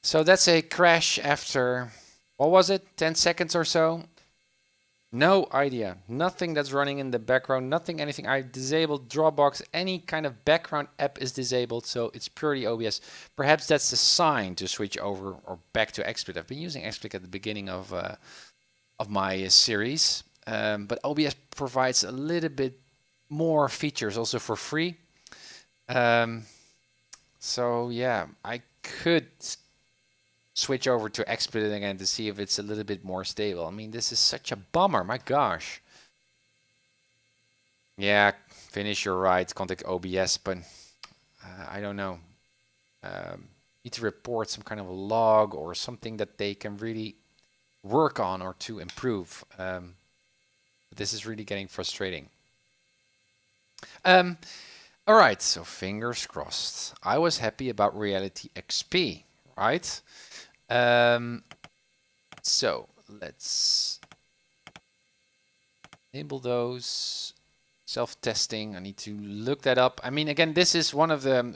So that's a crash after, what was it, 10 seconds or so? No idea. Nothing that's running in the background, nothing, anything. I disabled Dropbox. Any kind of background app is disabled, so it's purely OBS. Perhaps that's a sign to switch over or back to XSplit. I've been using XSplit at the beginning of my series, but OBS provides a little bit more features also for free. So yeah, I could switch over to XSplit again to see if it's a little bit more stable. I mean, this is such a bummer, my gosh. Yeah, finish your ride, contact OBS, but I don't know. Need to report some kind of a log or something that they can really work on or to improve. This is really getting frustrating. All right, so fingers crossed. I was happy about Reality XP, right? So let's enable those. Self-testing, I need to look that up. I mean, again, this is one of the,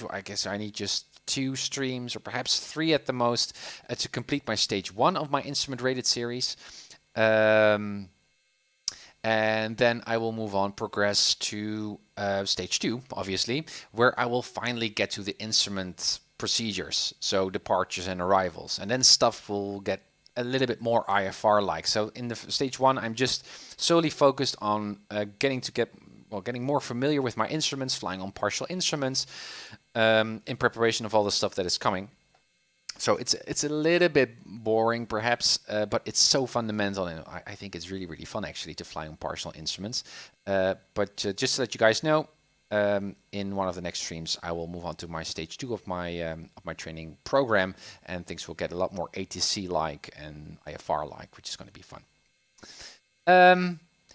I guess I need just 2 streams or perhaps 3 at the most to complete my stage 1 of my instrument rated series. And then I will move on, progress to stage 2, obviously, where I will finally get to the instrument procedures, so departures and arrivals, and then stuff will get a little bit more IFR-like. So in the stage 1, I'm just solely focused on getting more familiar with my instruments, flying on partial instruments, in preparation of all the stuff that is coming. So it's a little bit boring, perhaps, but it's so fundamental, and I think it's really, really fun actually to fly on partial instruments. But just to let you guys know, in one of the next streams, I will move on to my stage 2 of my training program, and things will get a lot more ATC-like and IFR-like, which is going to be fun.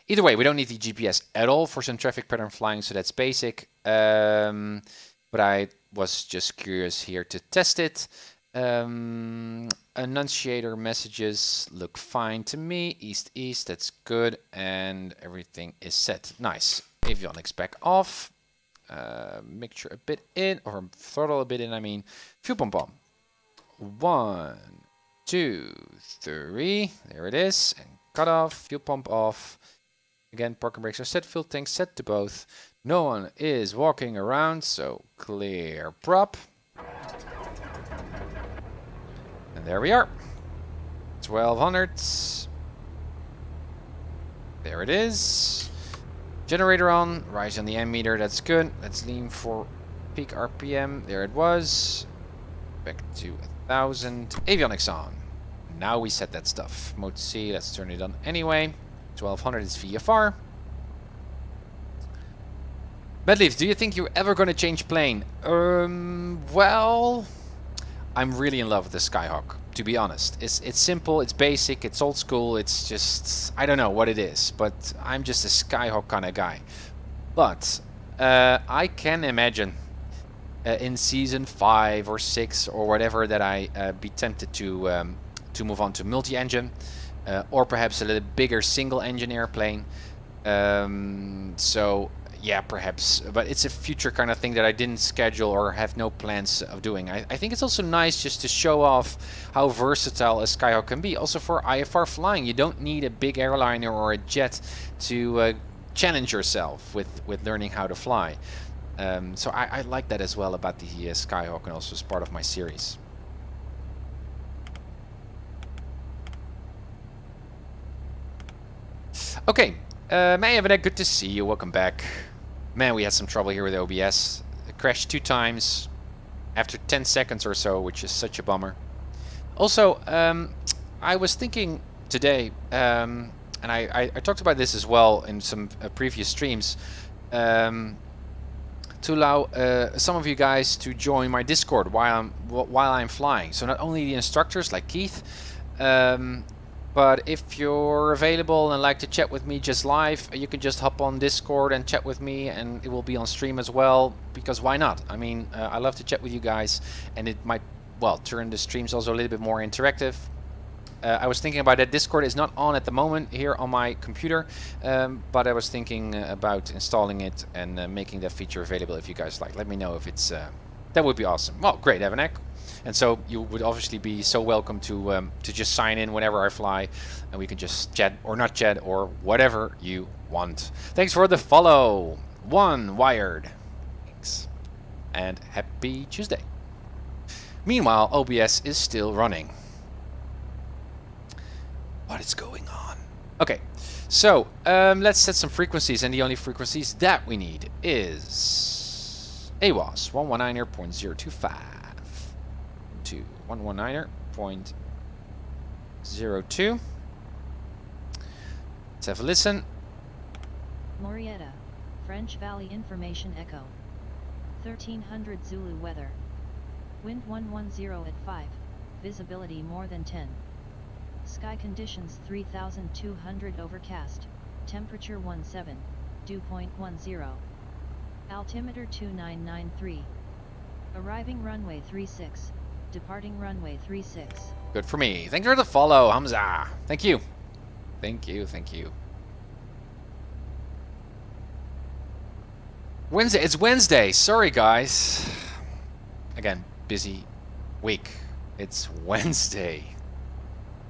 Either way, we don't need the GPS at all for some traffic pattern flying, so that's basic. But I was just curious here to test it. Annunciator messages look fine to me. East, that's good, and everything is set. Nice. Avionics back off. Mixture a bit in, or throttle a bit in, I mean. Fuel pump on. 1, 2, 3. There it is. And cut off. Fuel pump off. Again, parking brakes are set. Fuel tank set to both. No one is walking around, so clear prop. And there we are. 1200. There it is. Generator on, rise on the ammeter, that's good. Let's lean for peak RPM, there it was. Back to 1000. Avionics on. Now we set that stuff. Mode C, let's turn it on anyway. 1200 is VFR. Medleaf, do you think you're ever going to change plane? Well, I'm really in love with the Skyhawk, to be honest. It's simple, it's basic, it's old school, it's just, I don't know what it is, but I'm just a Skyhawk kind of guy. But I can imagine in season 5 or 6 or whatever that I be tempted to move on to multi-engine or perhaps a little bigger single-engine airplane. So yeah, perhaps, but it's a future kind of thing that I didn't schedule or have no plans of doing. I think it's also nice just to show off how versatile a Skyhawk can be. Also for IFR flying, you don't need a big airliner or a jet to challenge yourself with learning how to fly. So I like that as well about the Skyhawk, and also as part of my series. Okay, May Evanek, good to see you. Welcome back. Man, we had some trouble here with OBS. It crashed 2 times after 10 seconds or so, which is such a bummer. Also, I was thinking today, and I talked about this as well in some previous streams, to allow some of you guys to join my Discord while I'm flying. So not only the instructors like Keith, but if you're available and like to chat with me just live, you can just hop on Discord and chat with me, and it will be on stream as well, because why not? I mean, I love to chat with you guys, and it might, well, turn the streams also a little bit more interactive. I was thinking about that. Discord is not on at the moment here on my computer, but I was thinking about installing it and making that feature available if you guys like. Let me know if it's, that would be awesome. Well, great, Evanek. And so you would obviously be so welcome to just sign in whenever I fly, and we can just chat or not chat or whatever you want. Thanks for the follow. One wired. Thanks. And happy Tuesday. Meanwhile, OBS is still running. What is going on? Okay, so let's set some frequencies, and the only frequencies that we need is AWOS 119.025 to 119.02. Let's have a listen. Morietta, French Valley Information Echo. 1300 Zulu weather. Wind 110 at 5. Visibility more than 10. Sky conditions 3200 overcast. Temperature 17. Dew point 10. Altimeter 2993. Arriving runway 36. Departing runway 36. Good for me. Thanks for the follow, Hamza. Thank you. Thank you, thank you. Wednesday, it's Wednesday. Sorry, guys. Again, busy week. It's Wednesday.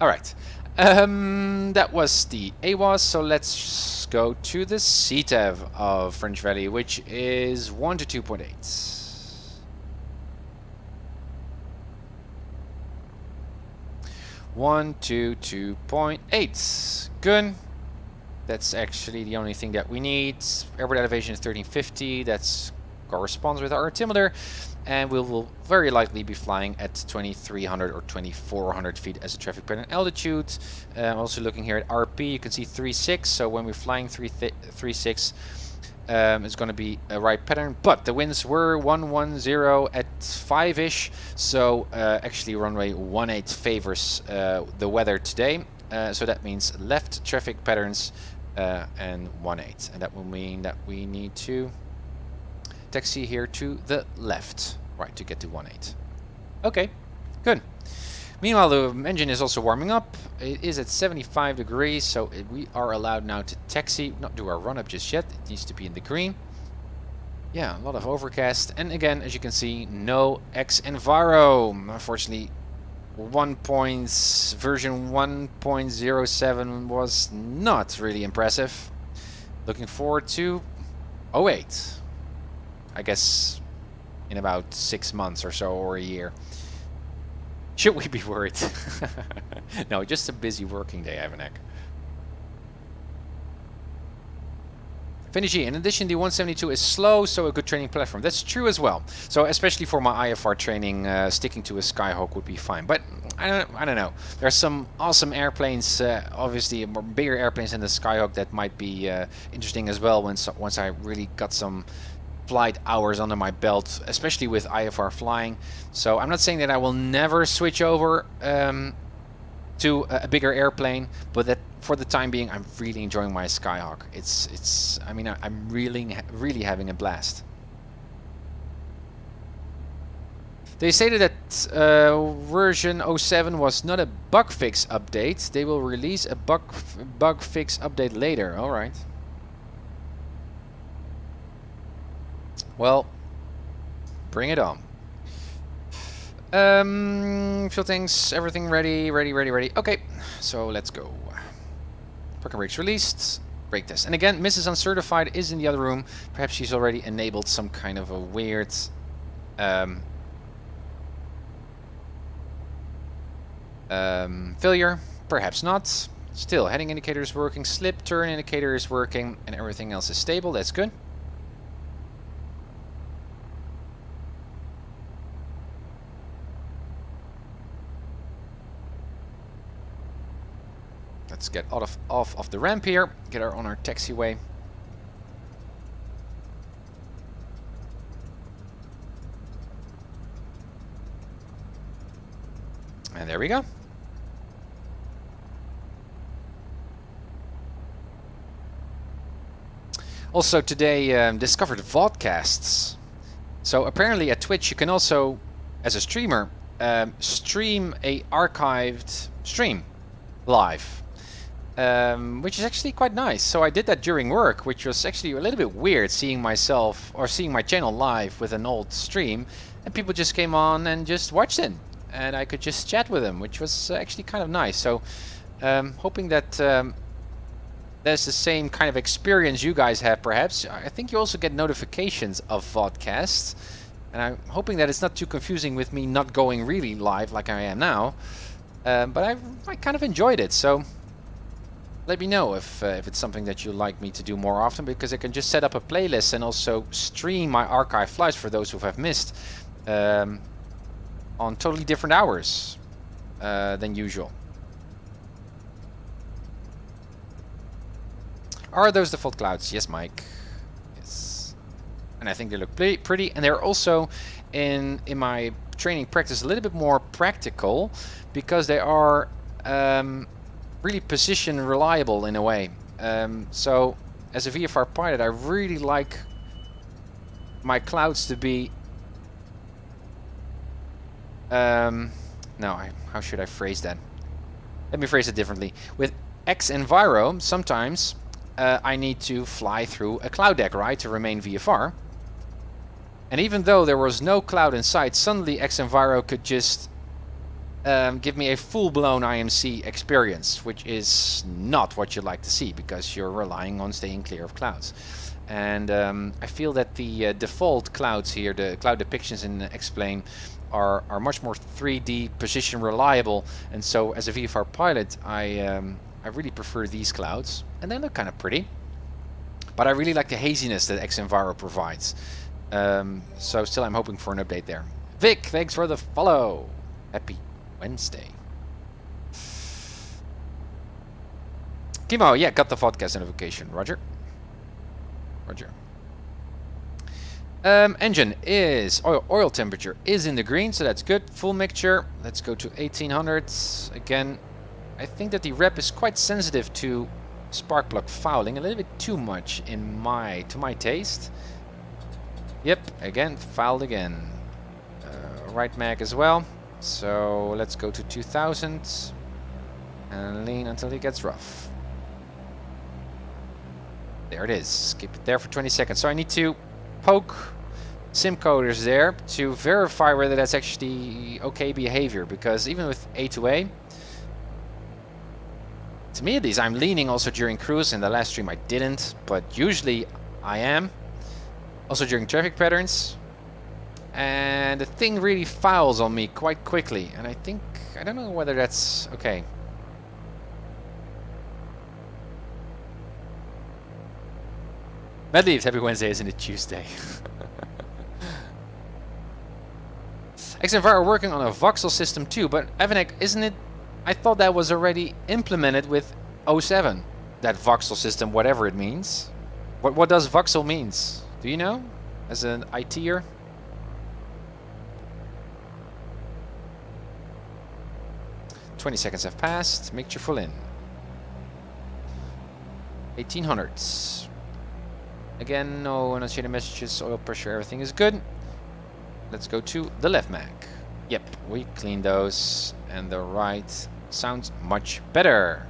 All right. That was the AWOS. So let's go to the CTEV of French Valley, which is 1 to 2.8. 1 to 2.8. Good. That's actually the only thing that we need. Airport elevation is 1350. That corresponds with our altimeter. And we will very likely be flying at 2300 or 2400 feet as a traffic pattern altitude. Also looking here at RP, you can see 3.6. So when we're flying 3.6, it's going to be a right pattern. But the winds were 110 at 5-ish. So actually runway 18 favors the weather today. So that means left traffic patterns and 18. And that will mean that we need to taxi here to the left, right, to get to 18. Okay, good. Meanwhile, the engine is also warming up. It is at 75 degrees, so we are allowed now to taxi. Not do our run-up just yet. It needs to be in the green. Yeah, a lot of overcast. And again, as you can see, no X-Enviro. Unfortunately, version 1.07 was not really impressive. Looking forward to 08. I guess in about 6 months or so, or a year. Should we be worried? No, just a busy working day, Ivanek. Finigi, in addition, the 172 is slow, so a good training platform. That's true as well. So especially for my IFR training, sticking to a Skyhawk would be fine. But I don't know. There's some awesome airplanes, obviously bigger airplanes than the Skyhawk that might be interesting as well once I really got some flight hours under my belt, especially with IFR flying. So I'm not saying that I will never switch over to a bigger airplane, but that for the time being, I'm really enjoying my Skyhawk. I mean, I'm really having a blast. They stated that version 07 was not a bug fix update. They will release a bug fix update later. All right. Well, bring it on. Fuel tanks, everything ready. Okay, so let's go. Parking brakes released. Brake test. And again, Mrs. Uncertified is in the other room. Perhaps she's already enabled some kind of a weird failure. Perhaps not. Still, heading indicator is working. Slip turn indicator is working. And everything else is stable. That's good. Let's get off the ramp here, get her on our taxiway. And there we go. Also today discovered vodcasts. So apparently at Twitch you can also, as a streamer, stream a archived stream live. Which is actually quite nice. So I did that during work, which was actually a little bit weird, seeing myself or seeing my channel live with an old stream. and people just came on and just watched it, and I could just chat with them, which was actually kind of nice. So hoping that there's the same kind of experience you guys have, perhaps. I think you also get notifications of vodcasts, and I'm hoping that it's not too confusing with me not going really live like I am now. But I kind of enjoyed it, so let me know if it's something that you'd like me to do more often, because I can just set up a playlist and also stream my archive flights for those who have missed on totally different hours than usual. Are those default clouds? Yes, Mike. Yes. And I think they look pretty, and they're also in my training practice a little bit more practical, because they are really position reliable in a way. So as a VFR pilot, I really like my clouds to be how should I phrase that? Let me phrase it differently. With X-Enviro, sometimes I need to fly through a cloud deck, right, to remain VFR. And even though there was no cloud in sight, suddenly X-Enviro could just give me a full-blown IMC experience, which is not what you'd like to see, because you're relying on staying clear of clouds. And I feel that the default clouds here, the cloud depictions in X-Plane, are much more 3D position reliable. And so as a VFR pilot, I really prefer these clouds, and they look kind of pretty. But I really like the haziness that X-Enviro provides. So still I'm hoping for an update there. Vic, thanks for the follow. Happy Wednesday. Kimo, yeah, got the podcast notification. Roger. Roger. Engine is, oil temperature is in the green, so that's good. Full mixture. Let's go to 1800. Again, I think that the rep is quite sensitive to spark plug fouling, a little bit too much to my taste. Yep, again, fouled again. Right mag as well. So let's go to 2000 and lean until it gets rough. There it is. Keep it there for 20 seconds. So I need to poke Simcoders there to verify whether that's actually okay behavior, because even with A2A, to me at least, I'm leaning also during cruise. In the last stream I didn't, but usually I am. Also during traffic patterns. And the thing really fouls on me quite quickly. And I don't know whether that's okay. Mad Leaves, happy Wednesday, isn't it Tuesday? X-Enviro are working on a voxel system too, but Evanek, isn't it? I thought that was already implemented with 07. That voxel system, whatever it means. What does voxel means? Do you know? As an ITer? "20 seconds have passed. Mixture full in. 1800s. Again, no unassociated messages, oil pressure, everything is good. Let's go to the left mag. Yep, we cleaned those, and the right sounds much better.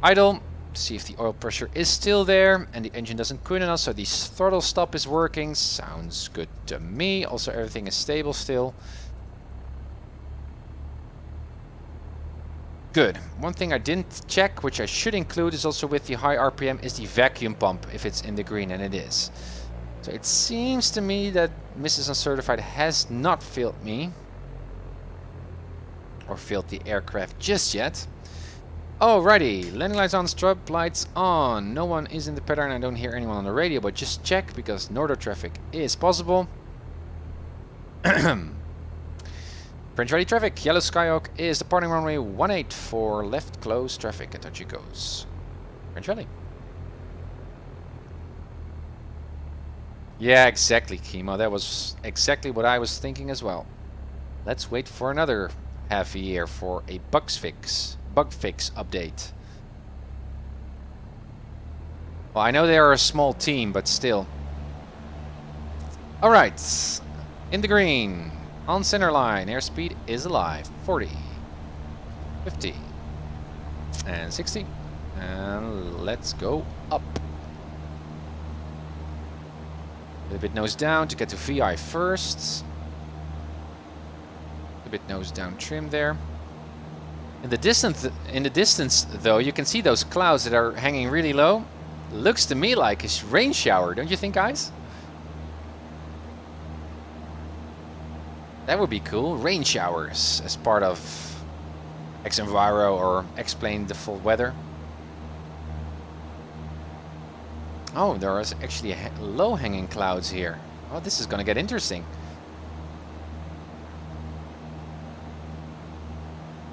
Idle, see if the oil pressure is still there, and the engine doesn't cool enough, so the throttle stop is working. Sounds good to me. Also, everything is stable still. Good. One thing I didn't check, which I should include, is also with the high RPM, is the vacuum pump, if it's in the green, and it is. So it seems to me that Mrs. Uncertified has not failed me, or failed the aircraft just yet. Alrighty, landing lights on, strobe lights on. No one is in the pattern, I don't hear anyone on the radio, but just check, because northern traffic is possible. French Valley traffic, Yellow Skyhawk is departing runway 18 for left close traffic, and touch it goes. French Valley. Yeah, exactly, Kimo. That was exactly what I was thinking as well. Let's wait for another half a year for a bug fix update. Well, I know they are a small team, but still. Alright, in the green. On center line, airspeed is alive. 40, 50, and 60. And let's go up. A little bit nose down to get to VI first. A bit nose down trim there. In the distance though, you can see those clouds that are hanging really low. Looks to me like a rain shower, don't you think, guys? That would be cool. Rain showers as part of X-Enviro or explain the full weather. Oh, there is actually low-hanging clouds here. Oh, this is going to get interesting.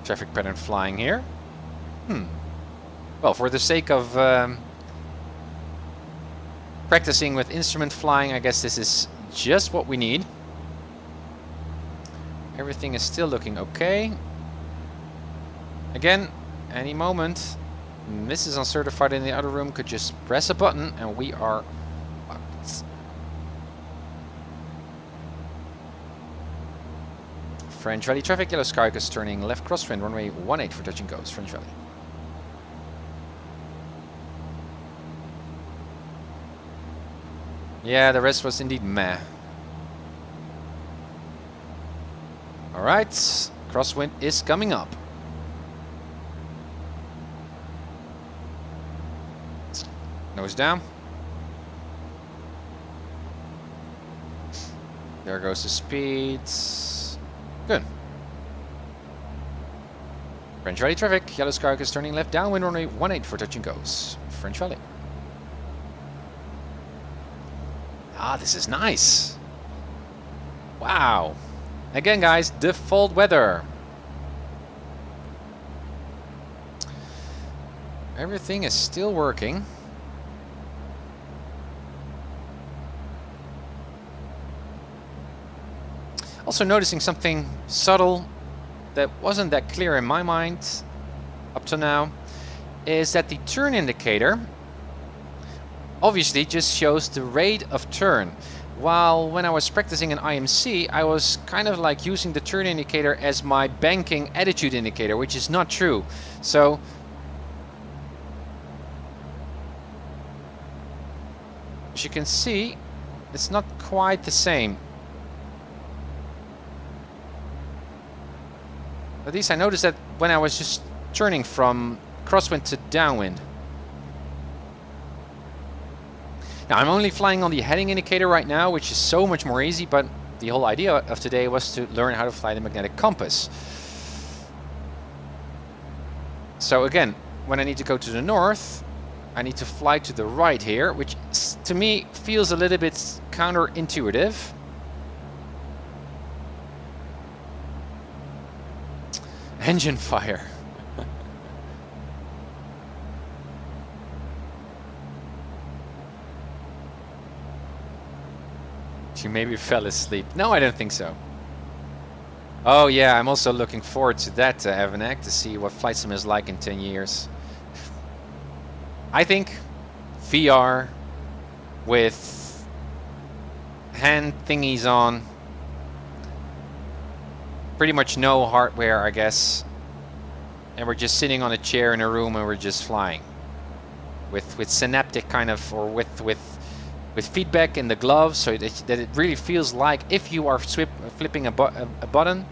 Traffic pattern flying here. Well, for the sake of practicing with instrument flying, I guess this is just what we need. Everything is still looking okay. Again, any moment, Mrs. Uncertified in the other room could just press a button and we are fucked. French Valley traffic, yellow Skycus turning left crosswind, runway 18 for touch and goes, French Valley. Yeah, the rest was indeed meh. Alright, crosswind is coming up. Nose down. There goes the speed. Good. French Valley traffic, yellow Skycus turning left downwind, runway 18 for touch and goes, French Valley. Ah, this is nice. Wow. Again, guys, default weather. Everything is still working. Also noticing something subtle that wasn't that clear in my mind up to now, is that the turn indicator obviously just shows the rate of turn. While when I was practicing an IMC, I was kind of like using the turn indicator as my banking attitude indicator, which is not true. So as you can see, it's not quite the same. At least I noticed that when I was just turning from crosswind to downwind. Now I'm only flying on the heading indicator right now, which is so much more easy, but the whole idea of today was to learn how to fly the magnetic compass. So again, when I need to go to the north, I need to fly to the right here, which to me feels a little bit counterintuitive. Engine fire. She maybe fell asleep. No, I don't think so. Oh yeah, I'm also looking forward to that, Evanek, to see what Flight Sim is like in 10 years. I think VR with hand thingies on, pretty much no hardware, I guess, and we're just sitting on a chair in a room and we're just flying with synaptic kind of, or with feedback in the gloves, so that it really feels like if you are flipping a button,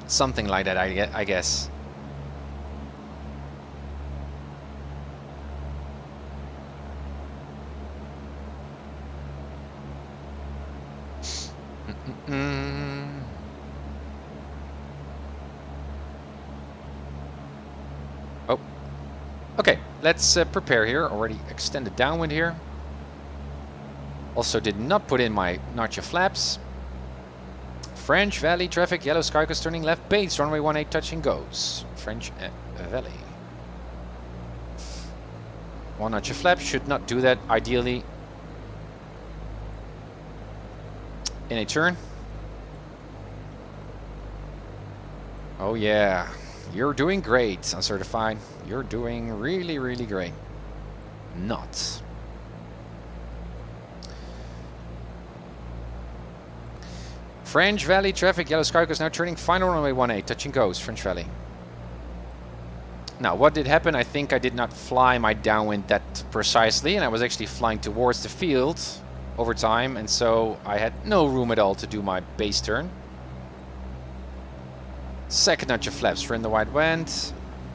something like that, I guess. Oh, okay, let's prepare here. Already extended downwind here. Also did not put in my notch of flaps. French Valley traffic, yellow Skycus turning left base, runway 18 touch and goes. French Valley. One notch of flap, should not do that ideally in a turn. Oh yeah, you're doing great, Uncertified. You're doing really, really great. Not. French Valley traffic, yellow Skycus now turning final runway 18, touch and goes, French Valley. Now, what did happen? I think I did not fly my downwind that precisely, and I was actually flying towards the field over time, and so I had no room at all to do my base turn. Second notch of flaps for in the wide wind.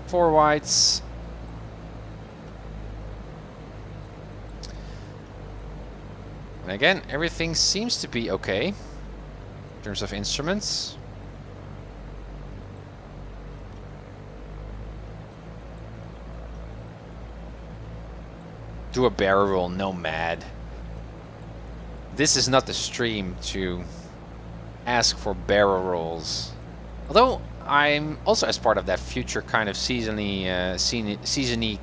4 wides. And again, everything seems to be okay in terms of instruments. Do a barrel roll, no mad. This is not the stream to ask for barrel rolls. Although I'm also as part of that future kind of seasony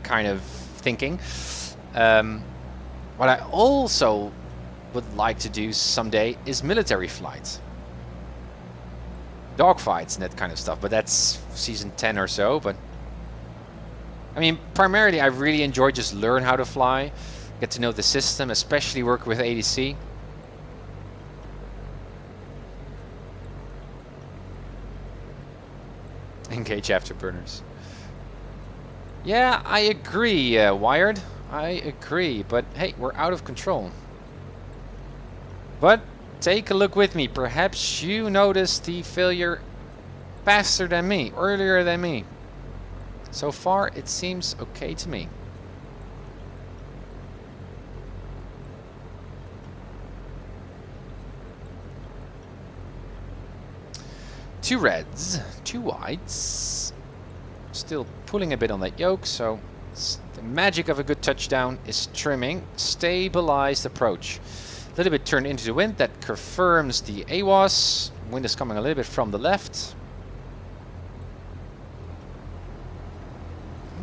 kind of thinking. What I also would like to do someday is military flight. Dogfights and that kind of stuff, but that's season 10 or so. But I mean, primarily I really enjoy just learn how to fly, get to know the system, especially work with ADC. Engage afterburners. Yeah, I agree, Wired. I agree, but hey, we're out of control. But take a look with me. Perhaps you noticed the failure faster than me, earlier than me. So far, it seems okay to me. Two reds, 2 wides. Still pulling a bit on that yoke, so the magic of a good touchdown is trimming. Stabilized approach. A little bit turned into the wind. That confirms the AWAS. Wind is coming a little bit from the left.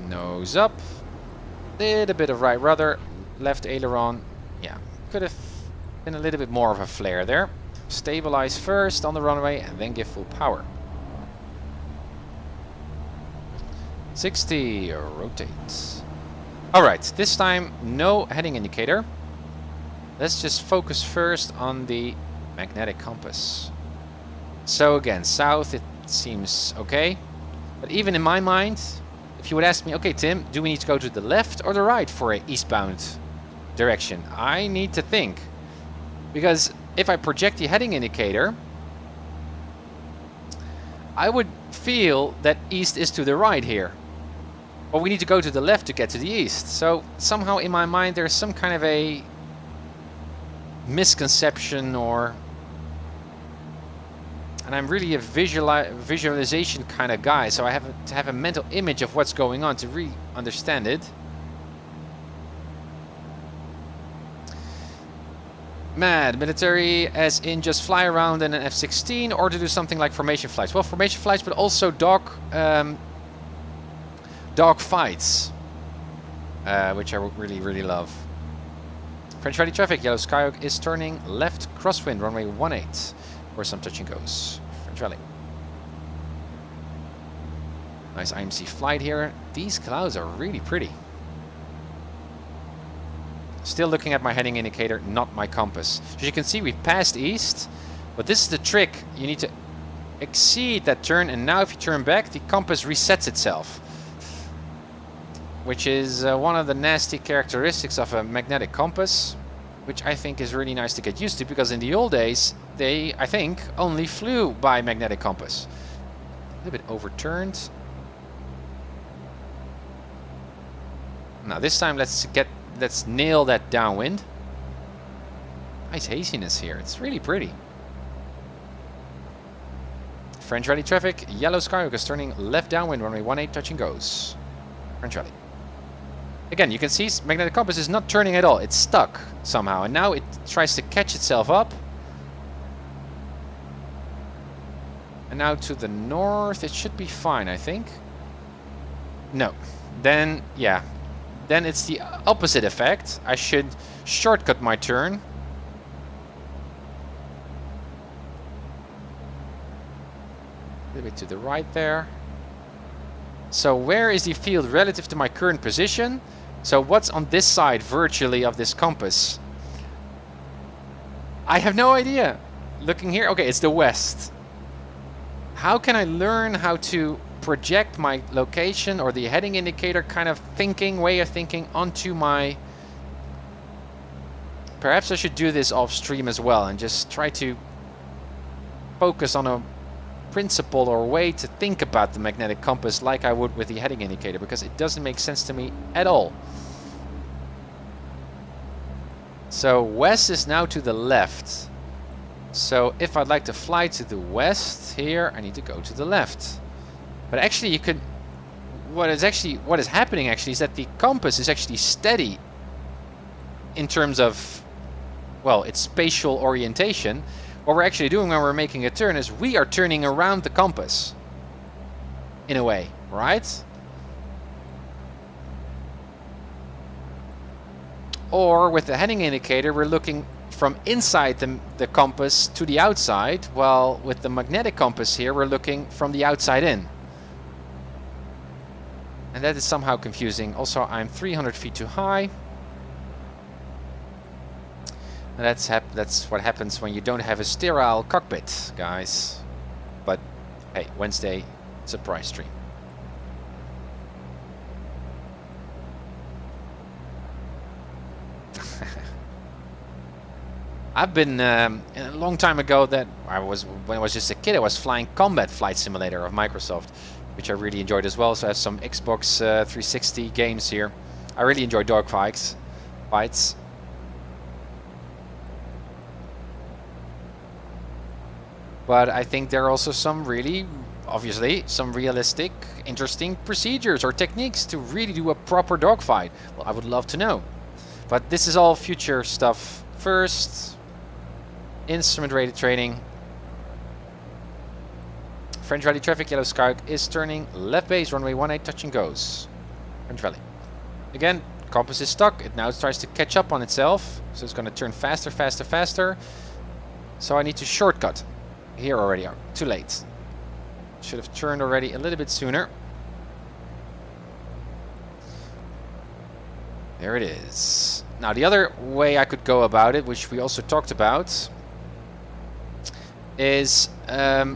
Nose up. Little bit of right rudder. Left aileron. Yeah, could have been a little bit more of a flare there. Stabilize first on the runway and then give full power. 60, rotate. Alright, this time no heading indicator. Let's just focus first on the magnetic compass. So again, south it seems okay. But even in my mind, if you would ask me, okay Tim, do we need to go to the left or the right for an eastbound direction? I need to think. Because if I project the heading indicator, I would feel that east is to the right here. But we need to go to the left to get to the east. So somehow in my mind there's some kind of a misconception, or... And I'm really a visualization kind of guy, so I have to have a mental image of what's going on to really understand it. Mad military, as in just fly around in an F-16, or to do something like formation flights. Well, formation flights, but also dog fights, which I really love. French ready traffic. Yellow Skyhawk is turning left crosswind, runway 18, for some touch and goes. French rally. Nice IMC flight here. These clouds are really pretty. Still looking at my heading indicator, not my compass. As you can see, we passed east, but this is the trick. You need to exceed that turn, and now if you turn back, the compass resets itself. Which is one of the nasty characteristics of a magnetic compass, which I think is really nice to get used to, because in the old days, they, I think, only flew by magnetic compass. A little bit overturned. Now this time let's nail that downwind. Nice haziness here. It's really pretty. French rally traffic. Yellow Skyhawk is turning left downwind, runway 18, touch and goes. French rally. Again, you can see magnetic compass is not turning at all. It's stuck somehow, and now it tries to catch itself up. And now to the north, it should be fine, I think. No. Then, yeah. Then it's the opposite effect. I should shortcut my turn. A little bit to the right there. So where is the field relative to my current position? So what's on this side virtually of this compass? I have no idea. Looking here, okay, it's the west. How can I learn how to project my location or the heading indicator kind of thinking, way of thinking onto my Perhaps I should do this off stream as well and just try to focus on a principle or way to think about the magnetic compass like I would with the heading indicator, because it doesn't make sense to me at all. So west is now to the left. So if I'd like to fly to the west here, I need to go to the left. But actually you could, what is happening actually is that the compass is actually steady in terms of, well, its spatial orientation. What we're actually doing when we're making a turn is we are turning around the compass in a way, right? Or with the heading indicator, we're looking from inside the compass to the outside, while with the magnetic compass here, we're looking from the outside in. And that is somehow confusing. Also, I'm 300 feet too high. And that's what happens when you don't have a sterile cockpit, guys. But hey, Wednesday, surprise stream. I've been a long time ago that when I was just a kid, I was flying Combat Flight Simulator of Microsoft, which I really enjoyed as well. So I have some Xbox 360 games here. I really enjoy dogfights. But I think there are also some really, obviously, some realistic, interesting procedures or techniques to really do a proper dogfight. Well, I would love to know. But this is all future stuff. First, instrument rated training. French Valley traffic, yellow sky is turning left base, runway 18, touch and goes. French Valley. Again, compass is stuck. It now tries to catch up on itself. So it's going to turn faster, faster, faster. So I need to shortcut. Here already, too late. Should have turned already a little bit sooner. There it is. Now the other way I could go about it, which we also talked about, is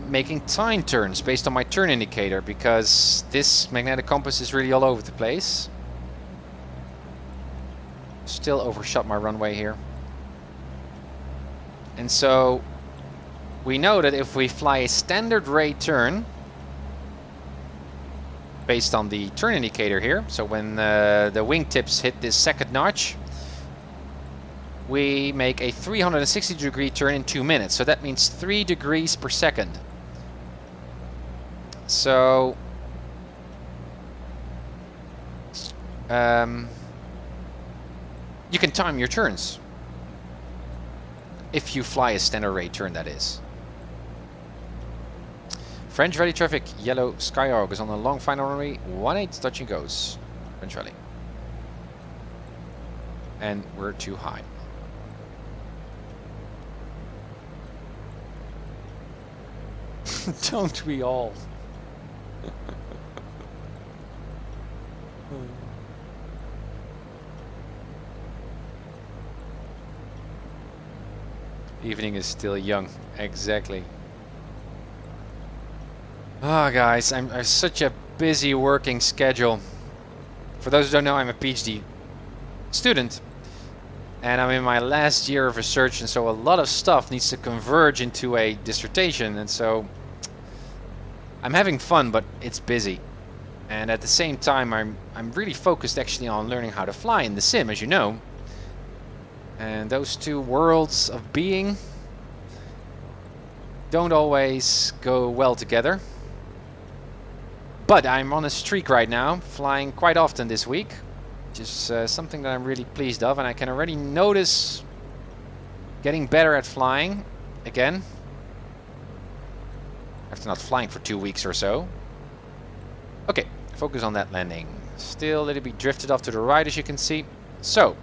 making time turns based on my turn indicator, because this magnetic compass is really all over the place. Still overshot my runway here. And so we know that if we fly a standard ray turn based on the turn indicator here, so when the wingtips hit this second notch, we make a 360-degree turn in 2 minutes. So that means 3 degrees per second. So you can time your turns if you fly a standard ray turn, that is. French Valley traffic, yellow Skyhawk is on the long final runway 18, touch and goes. French Valley. And we're too high. Don't we all? Evening is still young, exactly. Ah, guys, I'm such a busy working schedule. For those who don't know, I'm a PhD student, and I'm in my last year of research, and so a lot of stuff needs to converge into a dissertation, and so I'm having fun, but it's busy. And at the same time, I'm really focused actually on learning how to fly in the sim, as you know. And those two worlds of being don't always go well together. But I'm on a streak right now, flying quite often this week, which is something that I'm really pleased of, and I can already notice getting better at flying again, after not flying for 2 weeks or so. Okay, focus on that landing. Still a little bit drifted off to the right, as you can see. So,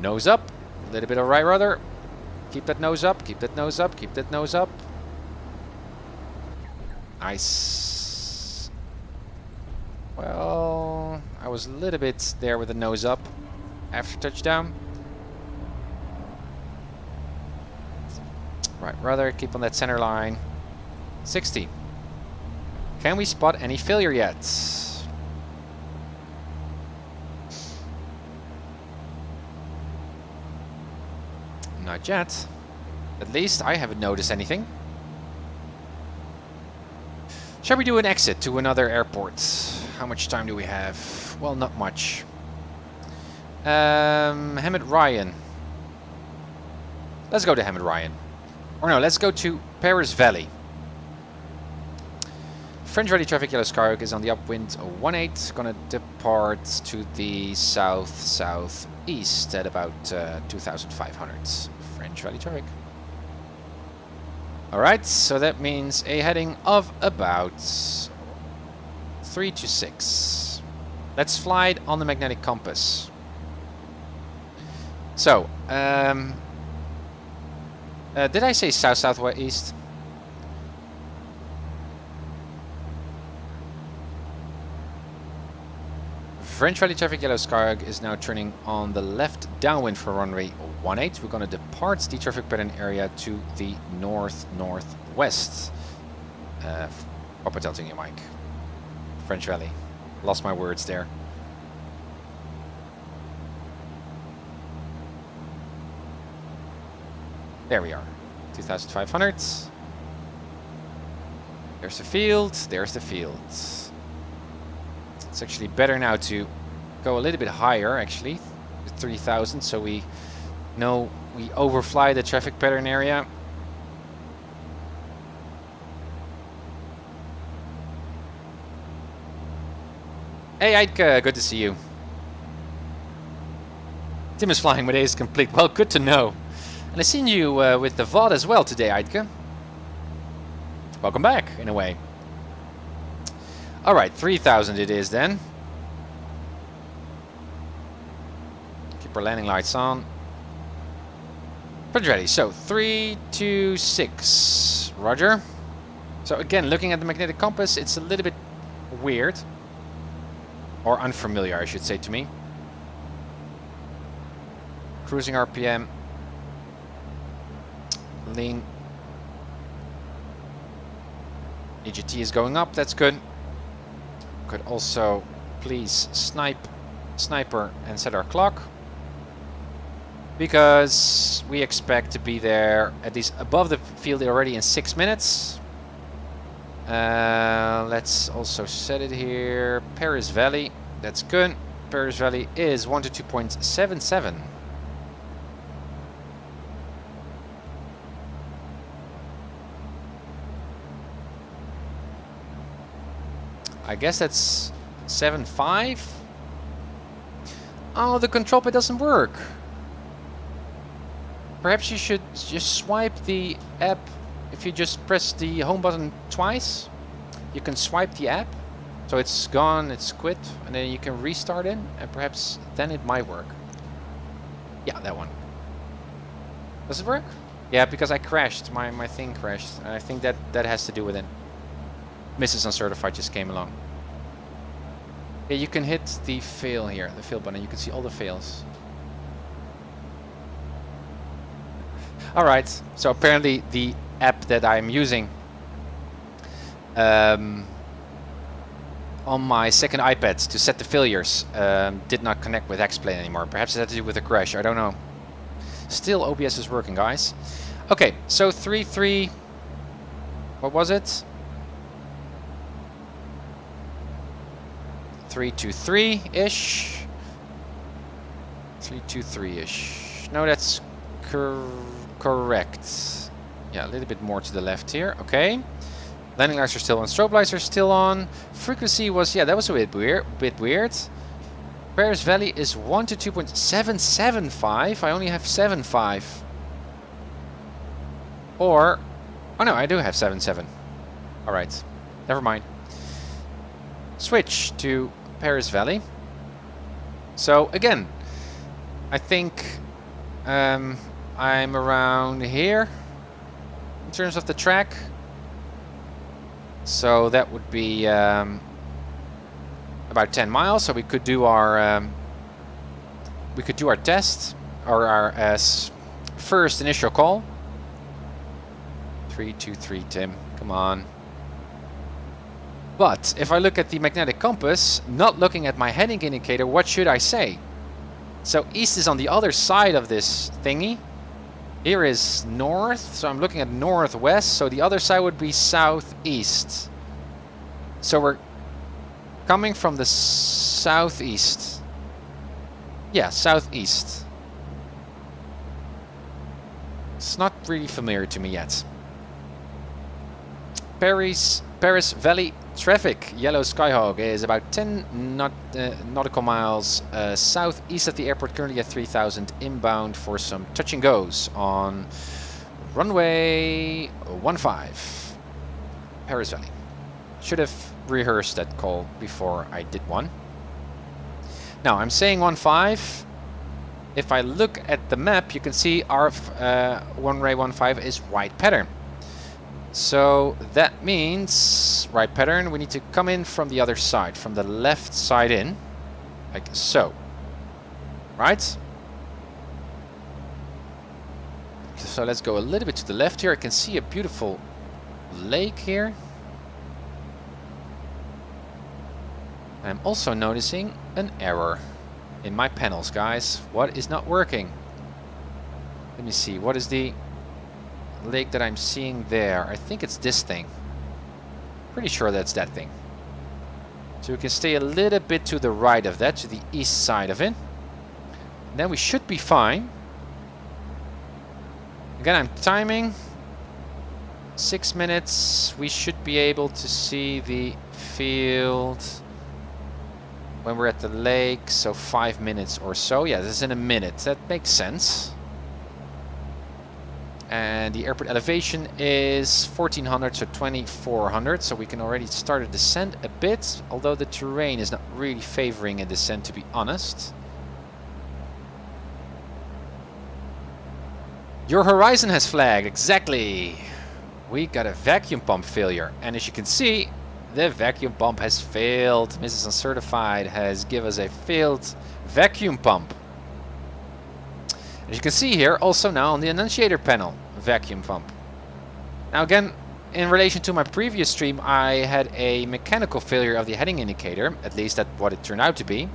nose up, a little bit of right rudder. Keep that nose up, keep that nose up, keep that nose up. Nice. Well, I was a little bit there with the nose up after touchdown. Right, rudder, keep on that center line. 60. Can we spot any failure yet? Not yet. At least I haven't noticed anything. Shall we do an exit to another airport? How much time do we have? Well, not much. Hamid Ryan. Let's go to Hamid Ryan. Or no, let's go to Paris Valley. French Valley traffic yellow Skyhook is on the upwind 18. Gonna depart to the south-southeast at about 2,500. French Valley traffic. Alright, so that means a heading of about 326. Let's fly it on the magnetic compass. So, did I say south-southwest? French Valley traffic yellow Skyhook is now turning on the left downwind for runway 18. We're going to depart the traffic pattern area to the north-northwest. Papa tilting you, Mike. French Valley. Lost my words there. There we are. 2,500. There's the field. There's the field. It's actually better now to go a little bit higher, actually, 3,000, so we know we overfly the traffic pattern area. Hey Eidke, good to see you. Tim is flying, my day is complete. Well, good to know. And I've seen you with the VOD as well today, Eidke. Welcome back, in a way. Alright, 3,000 it is then. Keep our landing lights on. Pretty ready. So, 3, 2, 6. Roger. So again, looking at the magnetic compass, it's a little bit weird. Or unfamiliar, I should say, to me. Cruising RPM. Lean. EGT is going up, that's good. Could also please sniper and set our clock, because we expect to be there at least above the field already in 6 minutes. Let's also set it here. Paris Valley, that's good. Paris Valley is 122.77. I guess that's 7.5. Oh, the control pad doesn't work. Perhaps you should just swipe the app. If you just press the home button twice, you can swipe the app. So it's gone, it's quit, and then you can restart it, and perhaps then it might work. Yeah, that one. Does it work? Yeah, because I crashed. My thing crashed. And I think that has to do with it. Mrs. Uncertified just came along. Yeah, you can hit the fail here, the fail button. You can see all the fails. Alright, so apparently the app that I'm using on my second iPad to set the failures did not connect with X-Plane anymore. Perhaps it had to do with a crash, I don't know. Still, OBS is working, guys. Okay, so 3.3, what was it? 323-ish. 323-ish. No, that's correct. Yeah, a little bit more to the left here. Okay. Landing lights are still on. Strobe lights are still on. Frequency was, yeah, that was a bit weird. Paris Valley is 122.775. I only have 7.5. Or, oh no, I do have 7.7. Alright, never mind. Switch to Paris Valley. So again, I think I'm around here in terms of the track. So that would be about 10 miles. So we could do our test, or our first initial call. 323, Tim. Come on. But if I look at the magnetic compass, not looking at my heading indicator, what should I say? So east is on the other side of this thingy. Here is north, so I'm looking at northwest, so the other side would be southeast. So we're coming from the southeast. Yeah, southeast. It's not really familiar to me yet. Paris Valley traffic. Yellow Skyhawk is about 10 nautical miles southeast of the airport, currently at 3000 inbound for some touch and goes on runway 15. Paris Valley. Should have rehearsed that call before I did one. Now I'm saying 15. If I look at the map, you can see our runway 15 is right pattern. So that means right pattern, we need to come in from the other side, from the left side in, like so. Right? So let's go a little bit to the left here. I can see a beautiful lake here. I'm also noticing an error in my panels, guys. What is not working? Let me see. What is the lake that I'm seeing there? I think it's this thing. Pretty sure that's that thing. So we can stay a little bit to the right of that, to the east side of it. And then we should be fine. Again, I'm timing 6 minutes. We should be able to see the field when we're at the lake, so 5 minutes or so. Yeah, this is in a minute. That makes sense. And the airport elevation is 1400, so 2400. So we can already start a descent a bit, although the terrain is not really favoring a descent, to be honest. Your horizon has flagged, exactly. We got a vacuum pump failure. And as you can see, the vacuum pump has failed. Mrs. Uncertified has given us a failed vacuum pump. As you can see here, also now on the annunciator panel, vacuum pump. Now again, in relation to my previous stream, I had a mechanical failure of the heading indicator. At least that's what it turned out to be.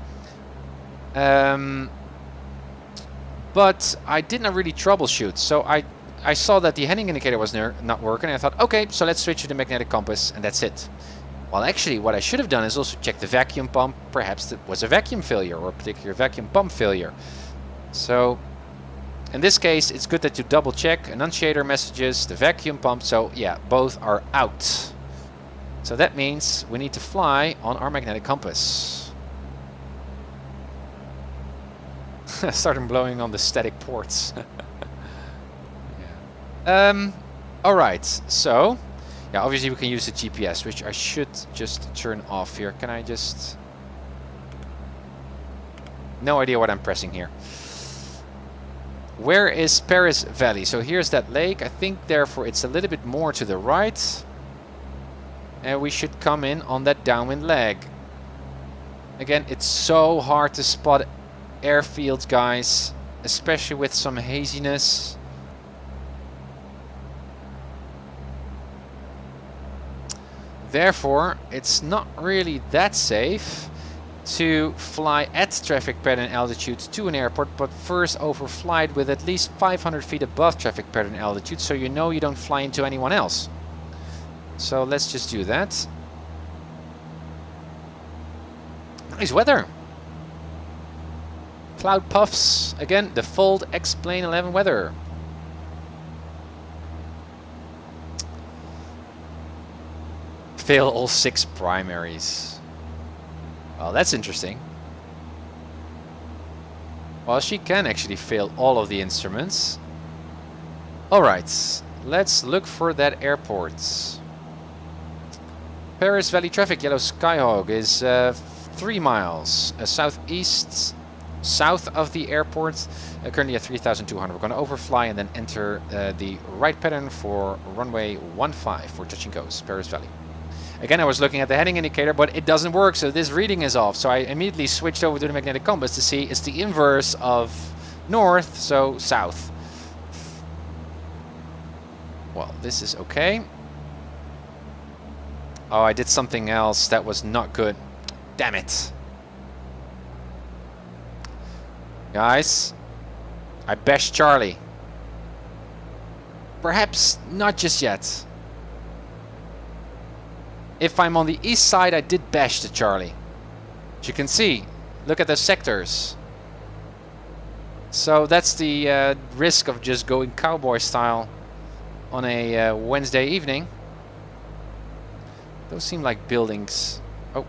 But I did not really troubleshoot. So I saw that the heading indicator was not working. And I thought, okay, so let's switch to the magnetic compass, and that's it. Well, actually, what I should have done is also check the vacuum pump. Perhaps it was a vacuum failure or a particular vacuum pump failure. So in this case, it's good that you double check annunciator messages, the vacuum pump. So yeah, both are out. So that means we need to fly on our magnetic compass. Starting blowing on the static ports. Yeah. All right, so yeah, obviously we can use the GPS, which I should just turn off here. Can I just... No idea what I'm pressing here. Where is Paris Valley? So here's that lake. I think therefore it's a little bit more to the right. And we should come in on that downwind leg. Again, it's so hard to spot airfields, guys, especially with some haziness. Therefore, it's not really that safe to fly at traffic pattern altitude to an airport, but first overfly it with at least 500 feet above traffic pattern altitude, so you know you don't fly into anyone else. So let's just do that. Nice weather. Cloud puffs. Again, the Fold X-Plane 11 weather. Fail all 6 primaries. Well, that's interesting. Well, she can actually fail all of the instruments. Alright, let's look for that airport. Paris Valley traffic, Yellow Skyhawk is 3 miles southeast, south of the airport, currently at 3,200. We're going to overfly and then enter the right pattern for runway 15 for touch and goes, Paris Valley. Again, I was looking at the heading indicator, but it doesn't work, so this reading is off. So I immediately switched over to the magnetic compass to see it's the inverse of north, so south. Well, this is okay. Oh, I did something else that was not good. Damn it. Guys, I bashed Charlie. perhaps not just yet. If I'm on the east side, I did bash the Charlie. As you can see, look at the sectors. So that's the risk of just going cowboy style on a Wednesday evening. Those seem like buildings. Oh.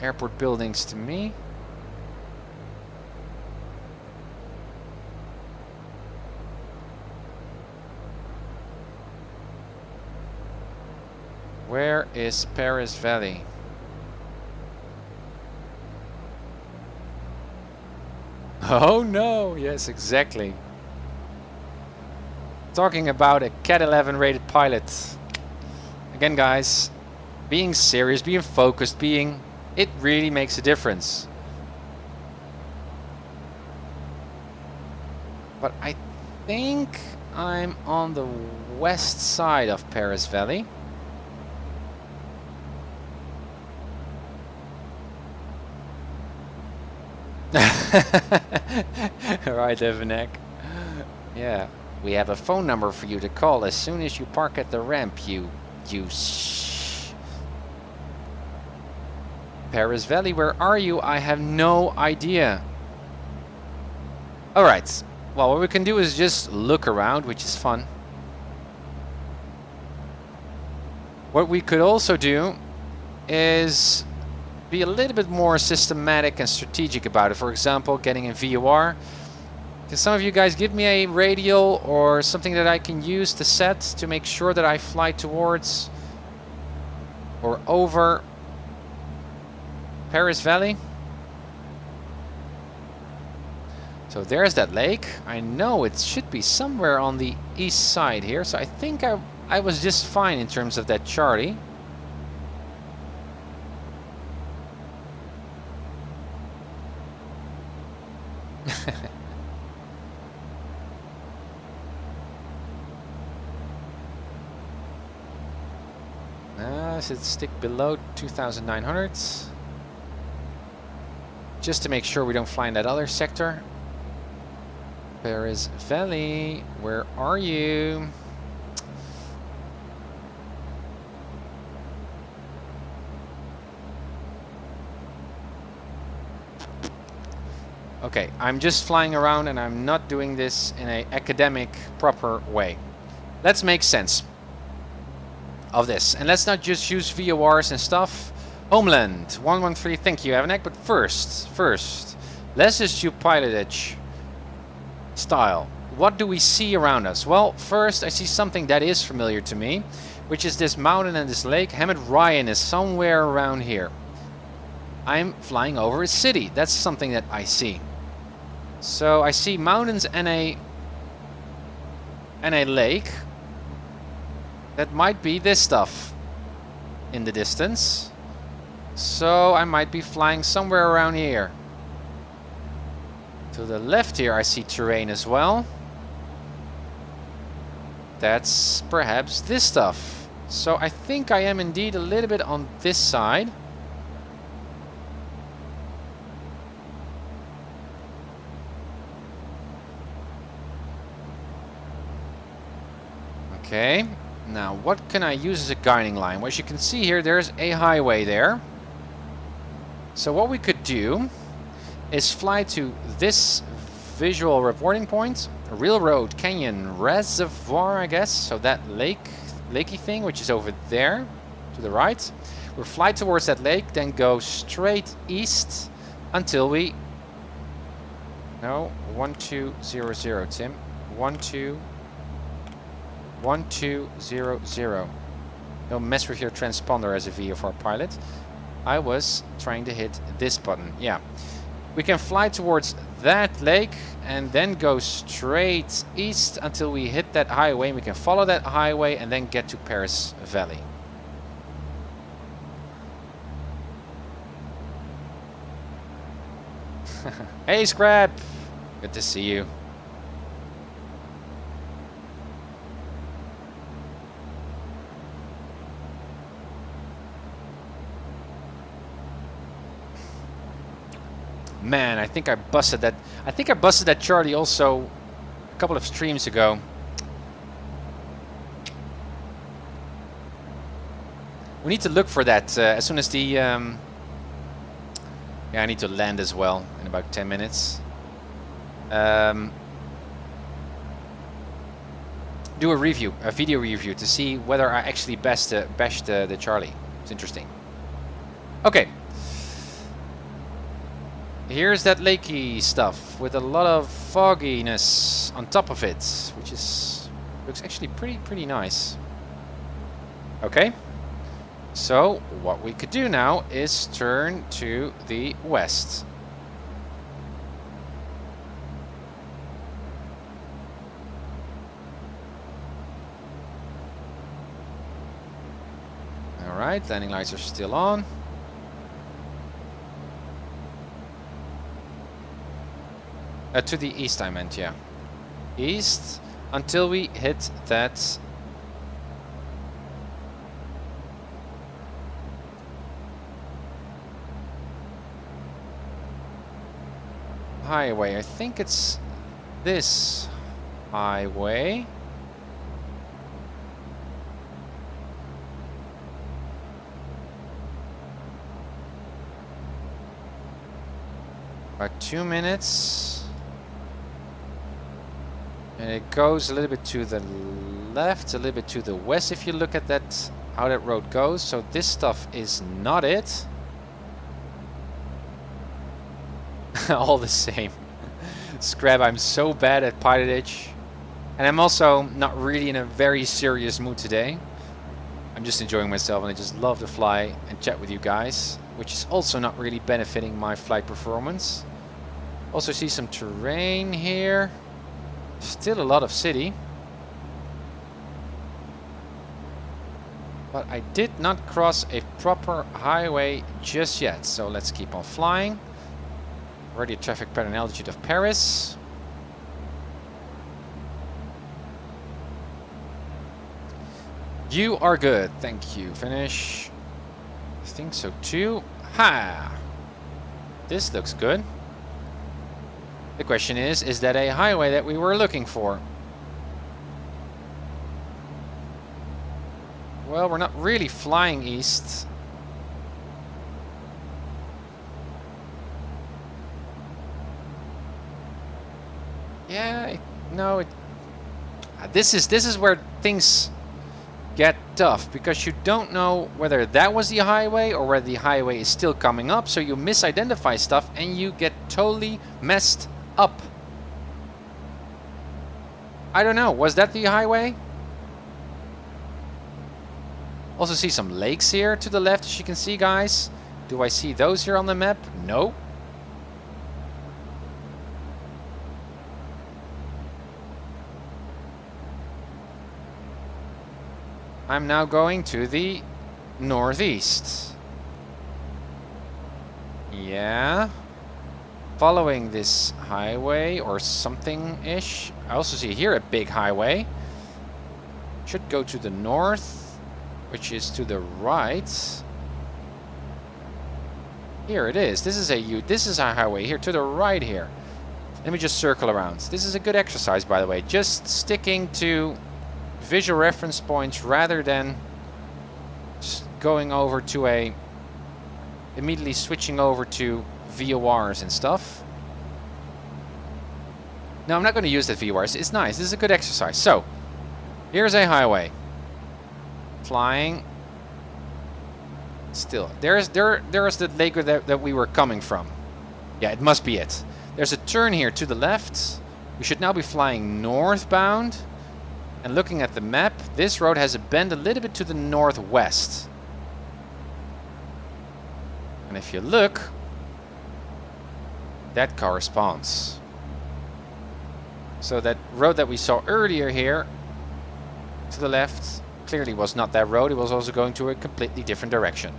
Airport buildings to me. Where is Paris Valley? Oh no, yes, exactly. Talking about a Cat 11 rated pilot. Again guys, being serious, being focused, it really makes a difference. But I think I'm on the west side of Paris Valley. Right, Evanek. Yeah, we have a phone number for you to call as soon as you park at the ramp, you Paris Valley, where are you? I have no idea. Alright, well, what we can do is just look around, which is fun. What we could also do is be a little bit more systematic and strategic about it. For example, getting a VOR. Can some of you guys give me a radial or something that I can use to set to make sure that I fly towards or over Paris Valley? So there's that lake. I know it should be somewhere on the east side here. So I think I was just fine in terms of that Charlie. Should stick below 2,900 just to make sure we don't fly in that other sector. Paris Valley, where are you? Okay, I'm just flying around and I'm not doing this in an academic, proper way. Let's make sense of this. And let's not just use VORs and stuff. Homeland 113, thank you, Avanek. But first, let's just do PilotEdge style. What do we see around us? Well, first I see something that is familiar to me, which is this mountain and this lake. Hammett Ryan is somewhere around here. I'm flying over a city. That's something that I see. So I see mountains and a lake. That might be this stuff in the distance. So I might be flying somewhere around here. To the left here I see terrain as well. That's perhaps this stuff. So I think I am indeed a little bit on this side. Okay. Now, what can I use as a guiding line? Well, as you can see here, there's a highway there. So what we could do is fly to this visual reporting point, Railroad Canyon Reservoir, I guess. So that lakey thing, which is over there to the right. We'll fly towards that lake, then go straight east until we... No, 1200, Tim. 1200. Don't mess with your transponder as a VFR pilot. I was trying to hit this button. Yeah. We can fly towards that lake and then go straight east until we hit that highway. We can follow that highway and then get to Paris Valley. Hey Scrap! Good to see you. Man, I think I busted that. I think I busted that Charlie also a couple of streams ago. We need to look for that as soon as the... yeah, I need to land as well in about 10 minutes. Do a review, a video review, to see whether I actually bashed the Charlie. It's interesting. Okay. Here's that lakey stuff with a lot of fogginess on top of it, which looks actually pretty nice. Okay. So what we could do now is turn to the west. Alright, landing lights are still on. To the east I meant, yeah. East until we hit that highway. I think it's this highway. About 2 minutes. And it goes a little bit to the left, a little bit to the west if you look at that, how that road goes. So this stuff is not it. All the same. Scrap, I'm so bad at PilotEdge. And I'm also not really in a very serious mood today. I'm just enjoying myself and I just love to fly and chat with you guys, which is also not really benefiting my flight performance. Also see some terrain here. Still a lot of city. But I did not cross a proper highway just yet. So let's keep on flying. Already a traffic pattern altitude of Paris. You are good. Thank you. Finish. I think so too. Ha! This looks good. The question is that a highway that we were looking for? Well, we're not really flying east. Yeah, no. This is where things get tough, because you don't know whether that was the highway or whether the highway is still coming up, so you misidentify stuff and you get totally messed up. I don't know, was that the highway? Also see some lakes here to the left, as you can see, guys. Do I see those here on the map? No. I'm now going to the northeast. Yeah. Following this highway or something-ish. I also see here a big highway. Should go to the north, which is to the right. Here it is. This is a highway here to the right here. Let me just circle around. This is a good exercise, by the way. Just sticking to visual reference points rather than going over to immediately switching over to VORs and stuff. No, I'm not going to use that VORs. It's nice. This is a good exercise. So, here's a highway. Flying. Still, there's the lake that we were coming from. Yeah, it must be it. There's a turn here to the left. We should now be flying northbound. And looking at the map, this road has a bend a little bit to the northwest. And if you look, that corresponds. So that road that we saw earlier here to the left clearly was not that road. It was also going to a completely different direction.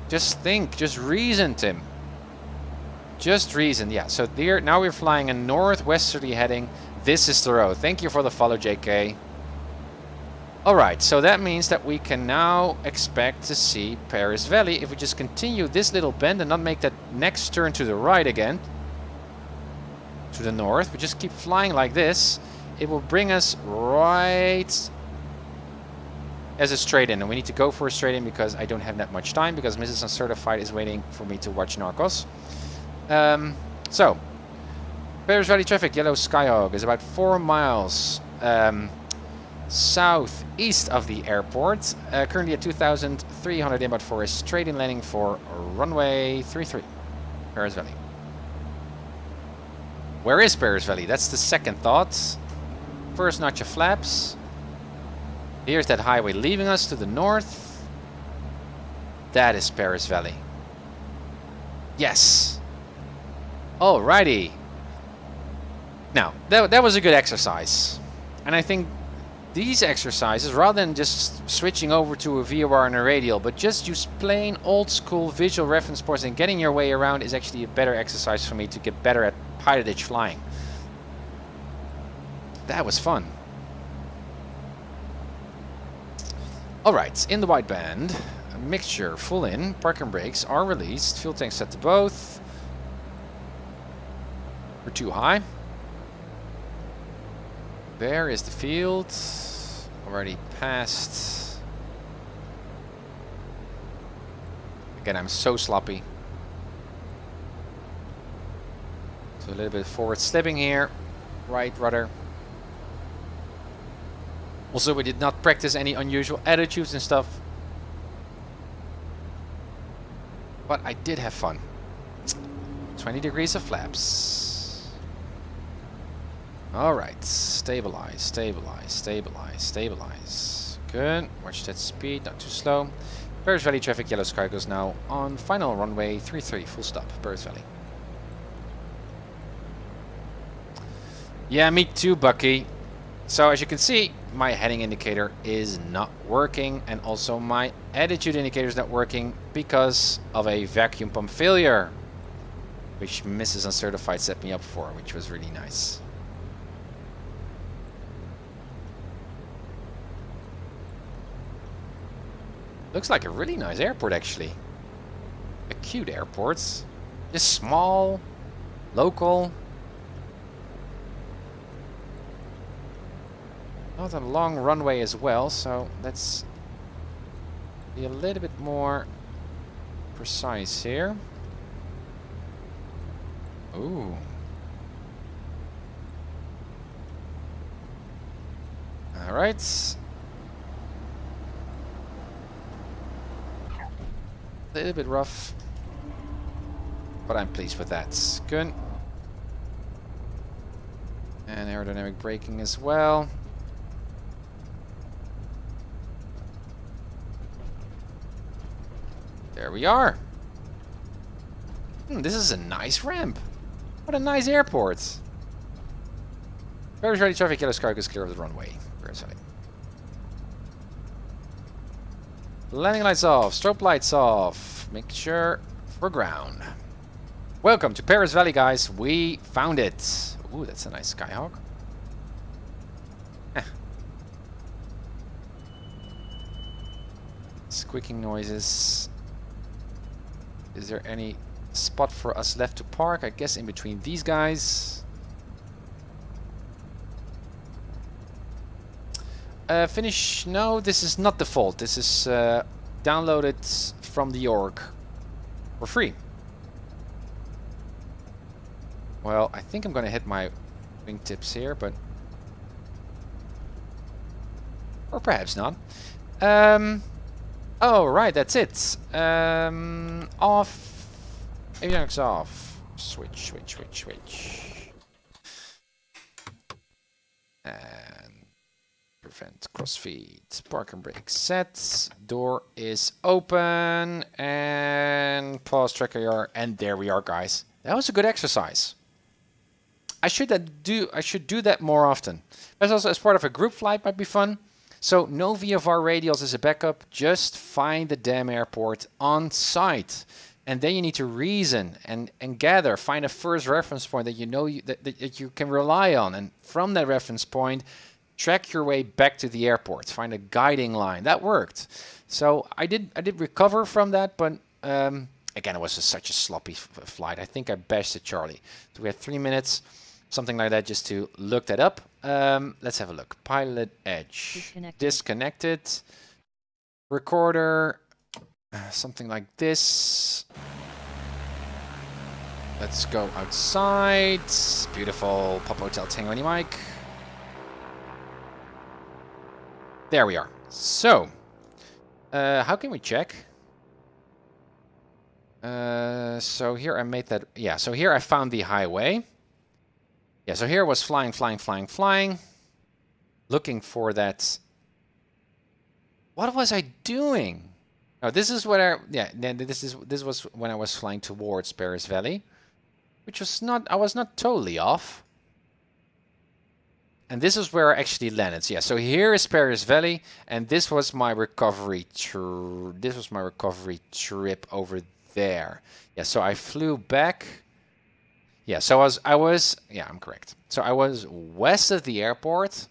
Just think, just reason, Tim. Just reason, yeah. So there, now we're flying a northwesterly heading. This is the road. Thank you for the follow, JK. Alright, so that means that we can now expect to see Paris Valley if we just continue this little bend and not make that next turn to the right again. to the north. We just keep flying like this. It will bring us right as a straight in. And we need to go for a straight in because I don't have that much time because Mrs. Uncertified is waiting for me to watch Narcos. So, Paris Valley traffic, yellow Skyhawk is about 4 miles southeast of the airport. Currently at 2,300 inbound for a straight in landing for runway 33, Paris Valley. Where is Paris Valley? That's the second thought. First notch of flaps. Here's that highway leaving us to the north. That is Paris Valley. Yes. Alrighty. Now, that was a good exercise. And I think these exercises, rather than just switching over to a VOR and a radial, but just use plain old school visual reference points and getting your way around is actually a better exercise for me to get better at PilotEdge flying. That was fun. Alright, in the wideband, mixture full in, parking brakes are released, fuel tank set to both. We're too high. There is the field. Already passed. Again, I'm so sloppy. So a little bit forward slipping here. Right rudder. Also, we did not practice any unusual attitudes and stuff. But I did have fun. 20 degrees of flaps. Alright, stabilize, stabilize, stabilize, stabilize. Good, watch that speed, not too slow. Paris Valley traffic, yellow sky goes now on final runway 33, full stop, Paris Valley. Yeah, me too, Bucky. So as you can see, my heading indicator is not working, and also my attitude indicator is not working because of a vacuum pump failure, which Mrs. Uncertified set me up for, which was really nice. Looks like a really nice airport, actually. A cute airport. Just small, local. Not a long runway as well, so let's be a little bit more precise here. Ooh. All right. A little bit rough, but I'm pleased with that. Good. And aerodynamic braking as well. There we are. This is a nice ramp. What a nice airport. Paris Valley traffic, yellow sky is clear of the runway. Paris Valley. Landing lights off, strobe lights off. Make sure for ground. Welcome to Paris Valley, guys. We found it. Ooh, that's a nice Skyhawk. Squeaking noises. Is there any spot for us left to park? I guess in between these guys. Finish. No, this is not default. This is downloaded from the org for free. Well, I think I'm going to hit my wingtips here, but... or perhaps not. Oh, right, that's it. Off. Avionics off. Switch, switch, switch, switch. And... prevent crossfeed. Park and brake set. Door is open. And pause tracker yard. And there we are, guys. That was a good exercise. I should do that more often. But also as part of a group flight might be fun. So no VFR radials as a backup. Just find the damn airport on site. And then you need to reason and gather. Find a first reference point that you know that you can rely on. And from that reference point, track your way back to the airport. Find a guiding line. That worked. So I did recover from that, but again, it was such a sloppy flight. I think I bashed it, Charlie. So we had 3 minutes. something like that, just to look that up. Let's have a look. PilotEdge. Disconnected. Recorder. Something like this. Let's go outside. Beautiful Papa Hotel Tango Any Mike. There we are. So, how can we check? So here I made that. Yeah, so here I found the highway. Yeah, so here was flying. Looking for that. What was I doing? Oh, this is what I. Yeah, this was when I was flying towards Paris Valley, which was not. I was not totally off. And this is where I actually landed. So yeah, so here is Paris Valley, and this was my recovery. This was my recovery trip over there. Yeah, so I flew back. Yeah, so I was. Yeah, I'm correct. So I was west of the airport,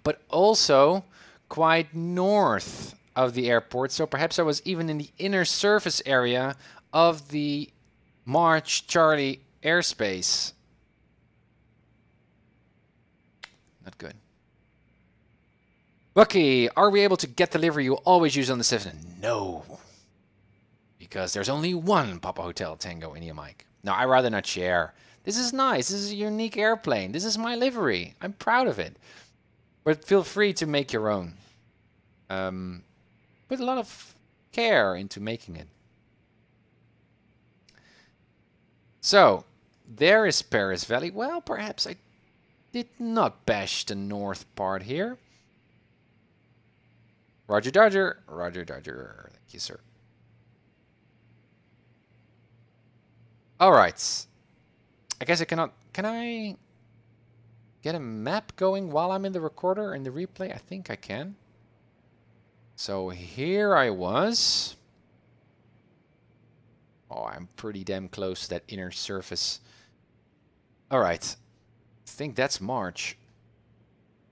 but also quite north of the airport. So perhaps I was even in the inner surface area of the March Charlie airspace. Not good. Bucky, are we able to get the livery you always use on the 7? No. Because there's only one Papa Hotel Tango India Mike. No, I'd rather not share. This is nice. This is a unique airplane. This is my livery. I'm proud of it. But feel free to make your own. Put a lot of care into making it. So, there is Paris Valley. Well, perhaps I did not bash the north part here. Roger, Dodger. Roger, Dodger. Thank you, sir. All right. I guess I cannot. Can I get a map going while I'm in the recorder in the replay? I think I can. So here I was. Oh, I'm pretty damn close to that inner surface. All right. I think that's March.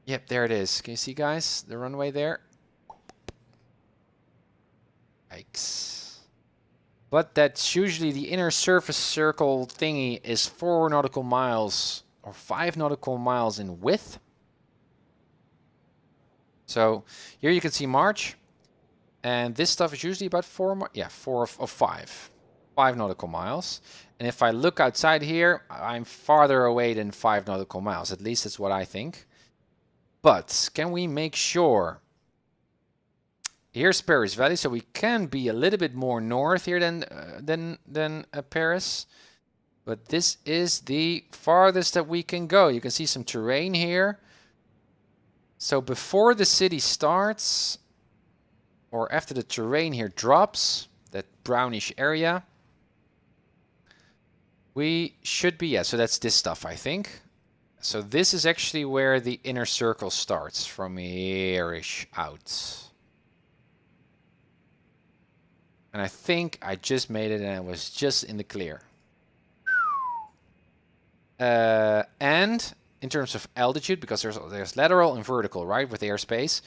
Yep, there it is. Can you see, guys, the runway there? Yikes. But that's usually the inner surface circle thingy is 4 nautical miles or 5 nautical miles in width. So here you can see March. And this stuff is usually about 4 or 5. 5 nautical miles. And if I look outside here, I'm farther away than 5 nautical miles. At least that's what I think. But can we make sure? Here's Paris Valley, so we can be a little bit more north here than Paris. But this is the farthest that we can go. You can see some terrain here. So before the city starts, or after the terrain here drops, that brownish area, we should be, yeah, so that's this stuff, I think. So this is actually where the inner circle starts, from here-ish out. And I think I just made it and I was just in the clear. And in terms of altitude, because there's lateral and vertical, right, with airspace,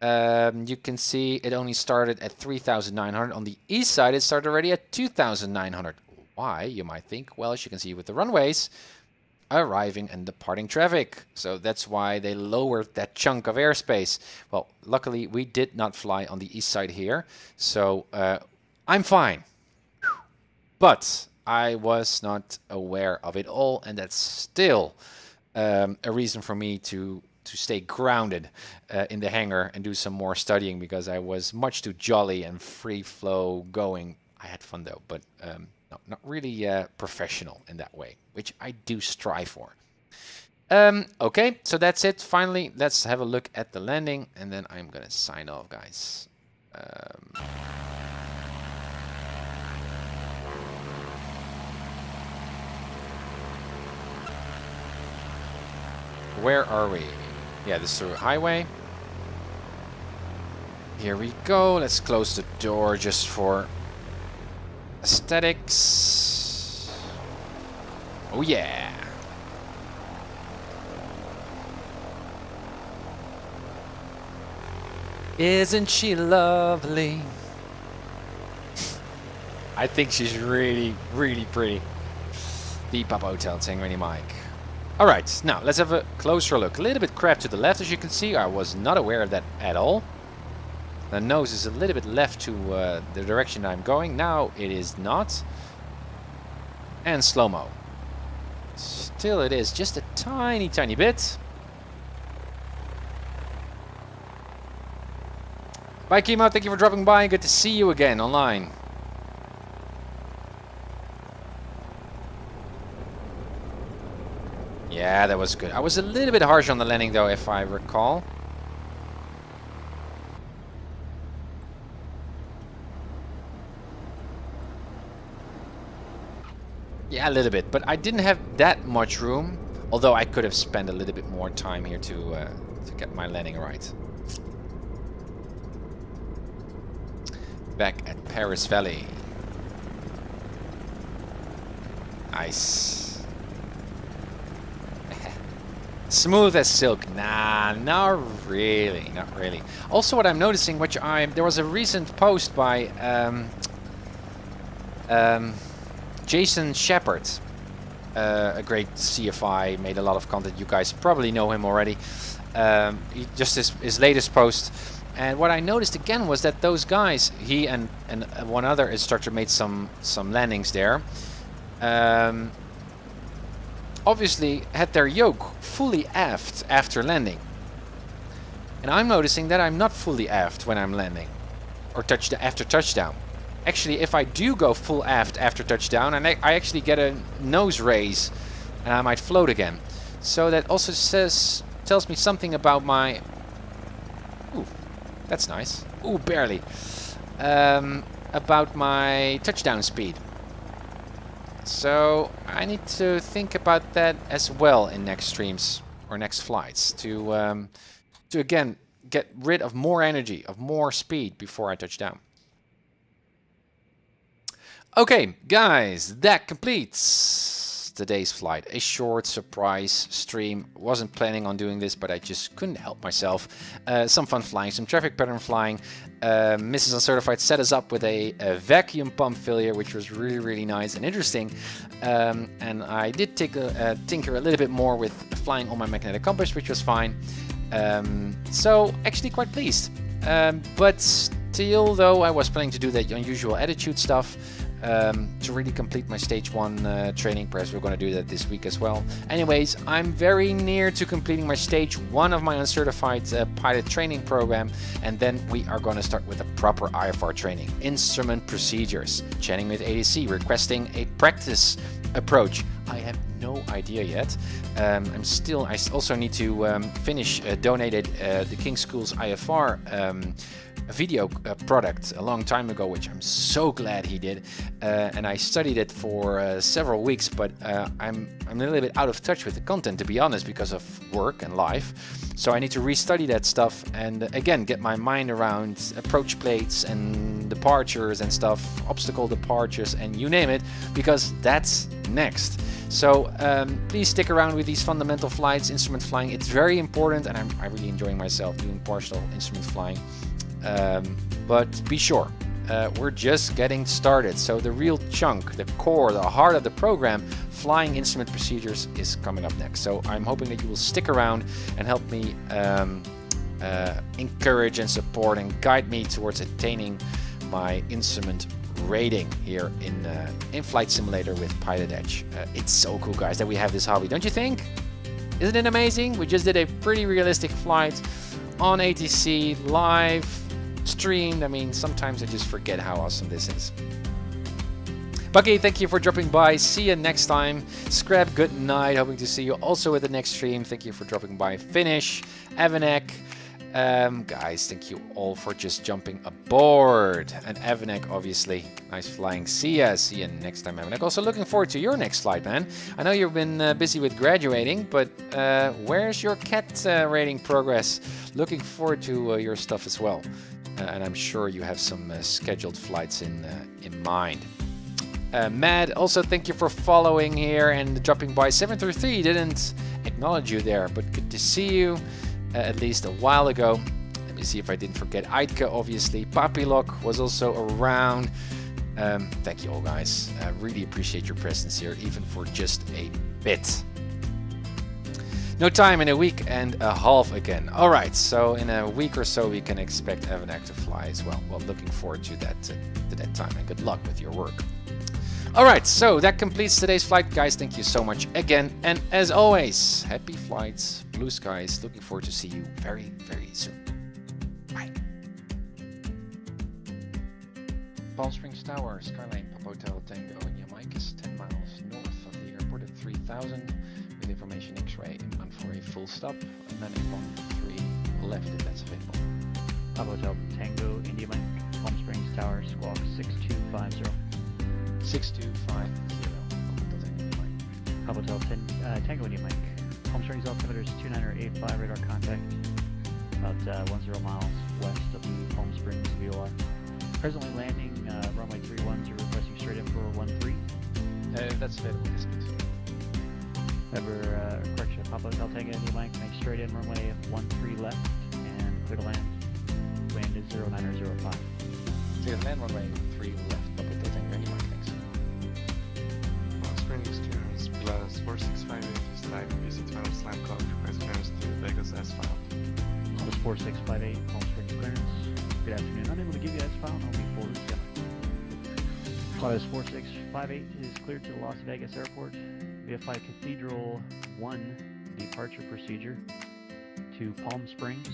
you can see it only started at 3,900. On the east side, it started already at 2,900. Why, you might think? Well, as you can see with the runways, arriving and departing traffic. So that's why they lowered that chunk of airspace. Well, luckily, we did not fly on the east side here. So I'm fine. But I was not aware of it all. And that's still a reason for me to stay grounded in the hangar and do some more studying, because I was much too jolly and free flow going. I had fun though, but no, not really professional in that way, which I do strive for. Okay, so that's it. Finally, let's have a look at the landing, and then I'm gonna sign off, guys. Where are we? Yeah, this is the highway. Here we go. Let's close the door just for aesthetics. Oh yeah. Isn't she lovely? I think she's really, really pretty. The Papa Hotel Tango Any Mike. Alright, now let's have a closer look. A little bit crap to the left, as you can see. I was not aware of that at all. The nose is a little bit left to the direction I'm going. Now it is not. And slow-mo. Still it is just a tiny, tiny bit. Bye, Kimo. Thank you for dropping by. Good to see you again online. Yeah, that was good. I was a little bit harsh on the landing, though, if I recall. Yeah, a little bit, but I didn't have that much room. Although I could have spent a little bit more time here to get my landing right. Back at Paris Valley. Nice. Smooth as silk. Nah, not really, not really. Also, what I'm noticing, there was a recent post by Jason Shepard, a great CFI, made a lot of content. You guys probably know him already. Just his latest post. And what I noticed again was that those guys, he and one other instructor, made some landings there. Obviously had their yoke fully aft after landing. And I'm noticing that I'm not fully aft when I'm landing or after touchdown. Actually, if I do go full aft after touchdown, and I actually get a nose raise and I might float again. So that also tells me something about my... Ooh, that's nice. Ooh, barely. About my touchdown speed. So I need to think about that as well in next streams or next flights to again get rid of more energy, of more speed before I touch down. Okay, guys, that completes today's flight. A short surprise stream. Wasn't planning on doing this, but I just couldn't help myself. Some fun flying, some traffic pattern flying. Mrs. Uncertified set us up with a vacuum pump failure, which was really, really nice and interesting. And I did tinker a little bit more with flying on my magnetic compass, which was fine. So actually quite pleased. But still, though, I was planning to do that unusual attitude stuff. To really complete my stage 1 training. Perhaps we're going to do that this week as well. Anyways, I'm very near to completing my stage 1 of my uncertified pilot training program, and then we are going to start with a proper IFR training. Instrument procedures, chatting with ADC, requesting a practice approach. I have no idea yet. I also need to finish donated the King School's IFR video product a long time ago, which I'm so glad he did, and I studied it for several weeks, but I'm a little bit out of touch with the content, to be honest, because of work and life. So I need to restudy that stuff and again get my mind around approach plates and departures and stuff, obstacle departures and you name it, because that's next. So please stick around with these fundamental flights, instrument flying. It's very important, and I'm really enjoying myself doing partial instrument flying. But be sure, we're just getting started. So the real chunk, the core, the heart of the program, flying instrument procedures, is coming up next. So I'm hoping that you will stick around and help me encourage and support and guide me towards attaining my instrument rating here in Flight Simulator with PilotEdge. It's so cool, guys, that we have this hobby, don't you think? Isn't it amazing? We just did a pretty realistic flight on ATC, live, streamed. I mean, sometimes I just forget how awesome this is. Bucky, thank you for dropping by. See you next time. Scrap, good night. Hoping to see you also at the next stream. Thank you for dropping by. Finish, Avanek. Guys, thank you all for just jumping aboard. And Avanek, obviously, nice flying. See ya next time, Avanek. Also looking forward to your next flight, man. I know you've been busy with graduating, but where's your CAT rating progress? Looking forward to your stuff as well. And I'm sure you have some scheduled flights in mind. Mad, also thank you for following here and dropping by. 733 didn't acknowledge you there, but good to see you. At least a while ago. Let me see if I didn't forget. Eidke, obviously. Papilok was also around. Thank you all, guys. I really appreciate your presence here, even for just a bit. No time in a week and a half again. All right, so in a week or so we can expect Avanak to fly as well. Well, looking forward to that time, and good luck with your work. All right, so that completes today's flight, guys. Thank you so much again, and as always, happy flights, blue skies. Looking forward to see you very, very soon. Bye. Palm Springs Tower, Skyline Papa Hotel Tango, and your mic is 10 miles north of the airport at 3000 with information X-ray inbound for a full stop, and then 13 left if that's available. Papa Hotel Tango, India Mike, Palm Springs Tower, squawk 6250. 6250. Papa Hotel Tango, India Mike, Palm Springs altimeters 2985, radar contact, about 10 miles west of the Palm Springs VOR. Presently landing runway 31, so requesting straight in for 13. That's available, yes please. Remember, correction, Papa Hotel Tango, India Mike, make straight in runway 13 left, and clear to land. Wind is 0905. Clear to land, runway 3 left, Papa Hotel Tango, India Mike, thanks. Palm Springs clearance plus 4658 is type PC12 slam clock, request clearance to Vegas S file. Plus 4658, Palm Springs clearance. Good afternoon. Unable to give you S file, and I'll be forward to Cloudus 4658 is cleared to the Las Vegas Airport via Flight Cathedral 1 departure procedure to Palm Springs,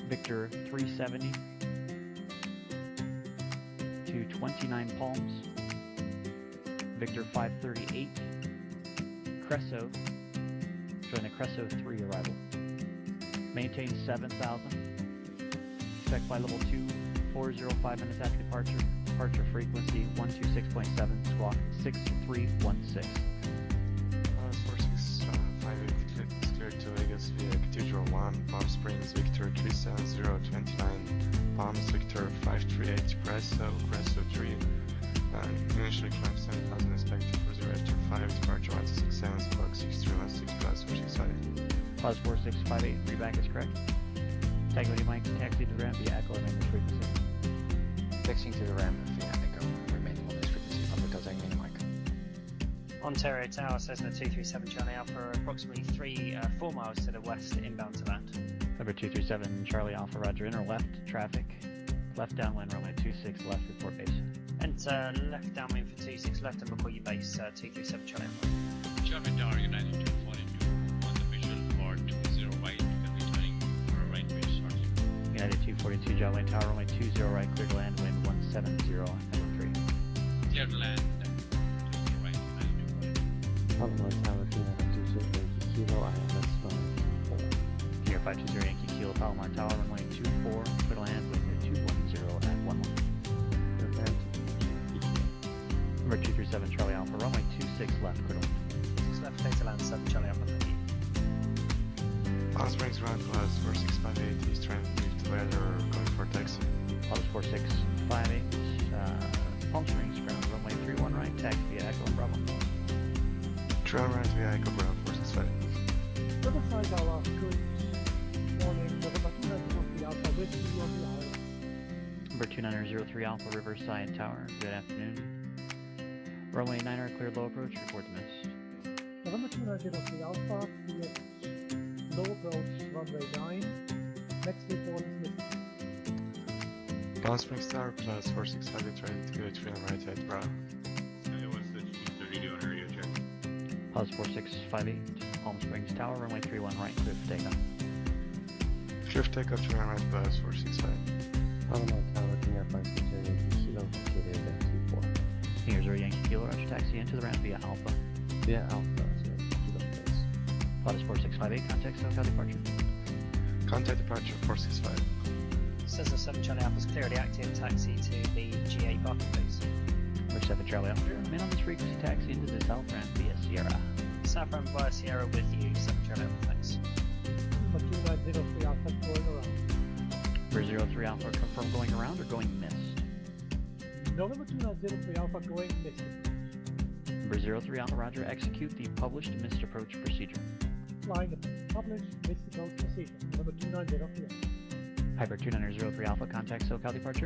Victor 370 to 29 Palms, Victor 538, Cresso, join the Cresso 3 arrival. Maintain 7000. Expect flight level 2405 minutes after departure. Departure frequency 126.7, squawk 6316. 4658 is cleared to Vegas via Cathedral 1, Palm Springs, Victor 37029, Palms, Victor 538, Cresso 3, initially climb 7000, expected for 0 after 5, departure 167, squawk 6316 plus 465. Plus 4658, readback is correct. Tango India Mike, taxi to the ramp via Echo, remain this frequency. Taxiing to the ramp via Echo, remaining on this frequency, Papa Hotel Tango, India Mike. Ontario Tower, Cessna 237 Charlie Alpha, approximately 4 miles to the west, inbound to land. Number 237 Charlie Alpha, roger, inner left, traffic, left downwind, runway 26 left, report base. Enter left downwind for 26 left and report your base 237 Charlie Alpha. Charlie Tower, United 242, on the visual for 20 right, will be turning for a right base shortly. United 242 Jolly Tower, runway 20 right, clear to land, wind 170, number 3. Clear to land, 20 right, United 242. Palomar Tower, United 260 Kilo, ILS 5. Here 520 Yankee Kilo, Palomar Tower, runway 24, clear to land, wind 210 at 11. Number 237 Charlie Alpha, runway 26 left, clear to land. 26 left, clear to land 7 Charlie Alpha, thank you. Palm Springs ground plus 4658 is trying to move to weather, going for taxi. Plus 4658, Palm Springs ground, runway 31 right, taxi via Echo and Bravo. Trail right via Echo Bravo 465. Riverside Tower, good morning. November 293 Alpha, Whiskey on the island. Number 2903 Alpha, Riverside Tower, good afternoon. Runway 9 cleared low approach, report to miss. November 293 Alpha, clear low approach, runway 9. Next report is missing. Palm Springs Tower plus 4658 trying to go 3 on right at Bravo. What's the radio on radio check? Plus 4658, Palm Springs Tower, runway 31 right, clear for takeoff. Clear for takeoff 3 on right plus 465. Palomar Tower, Kilo 560 Kilo, located at 24. Here's our Yankee Kilo, roger, taxi into the ramp via Alpha. Via Alpha, 0 Kilo place. Plus 4658, contact SoCal departure. Contact departure 465. Cessna 7 Charlie Alpha's clear the active taxi to the GA parking base. Number 7 Charlie Alpha, remain on this frequency, taxi into the south ramp via Sierra. South ramp via Sierra with you, 7 Charlie Alpha, thanks. Number 2903 Alpha, going around. Number 03 Alpha, confirm going around or going missed. November 2903 Alpha, going missing. Number 03 Alpha, roger, execute the published missed approach procedure. Flying the published missed approach procedure. November 2903 Alpha. Piper 2903 Alpha, contact SoCal departure.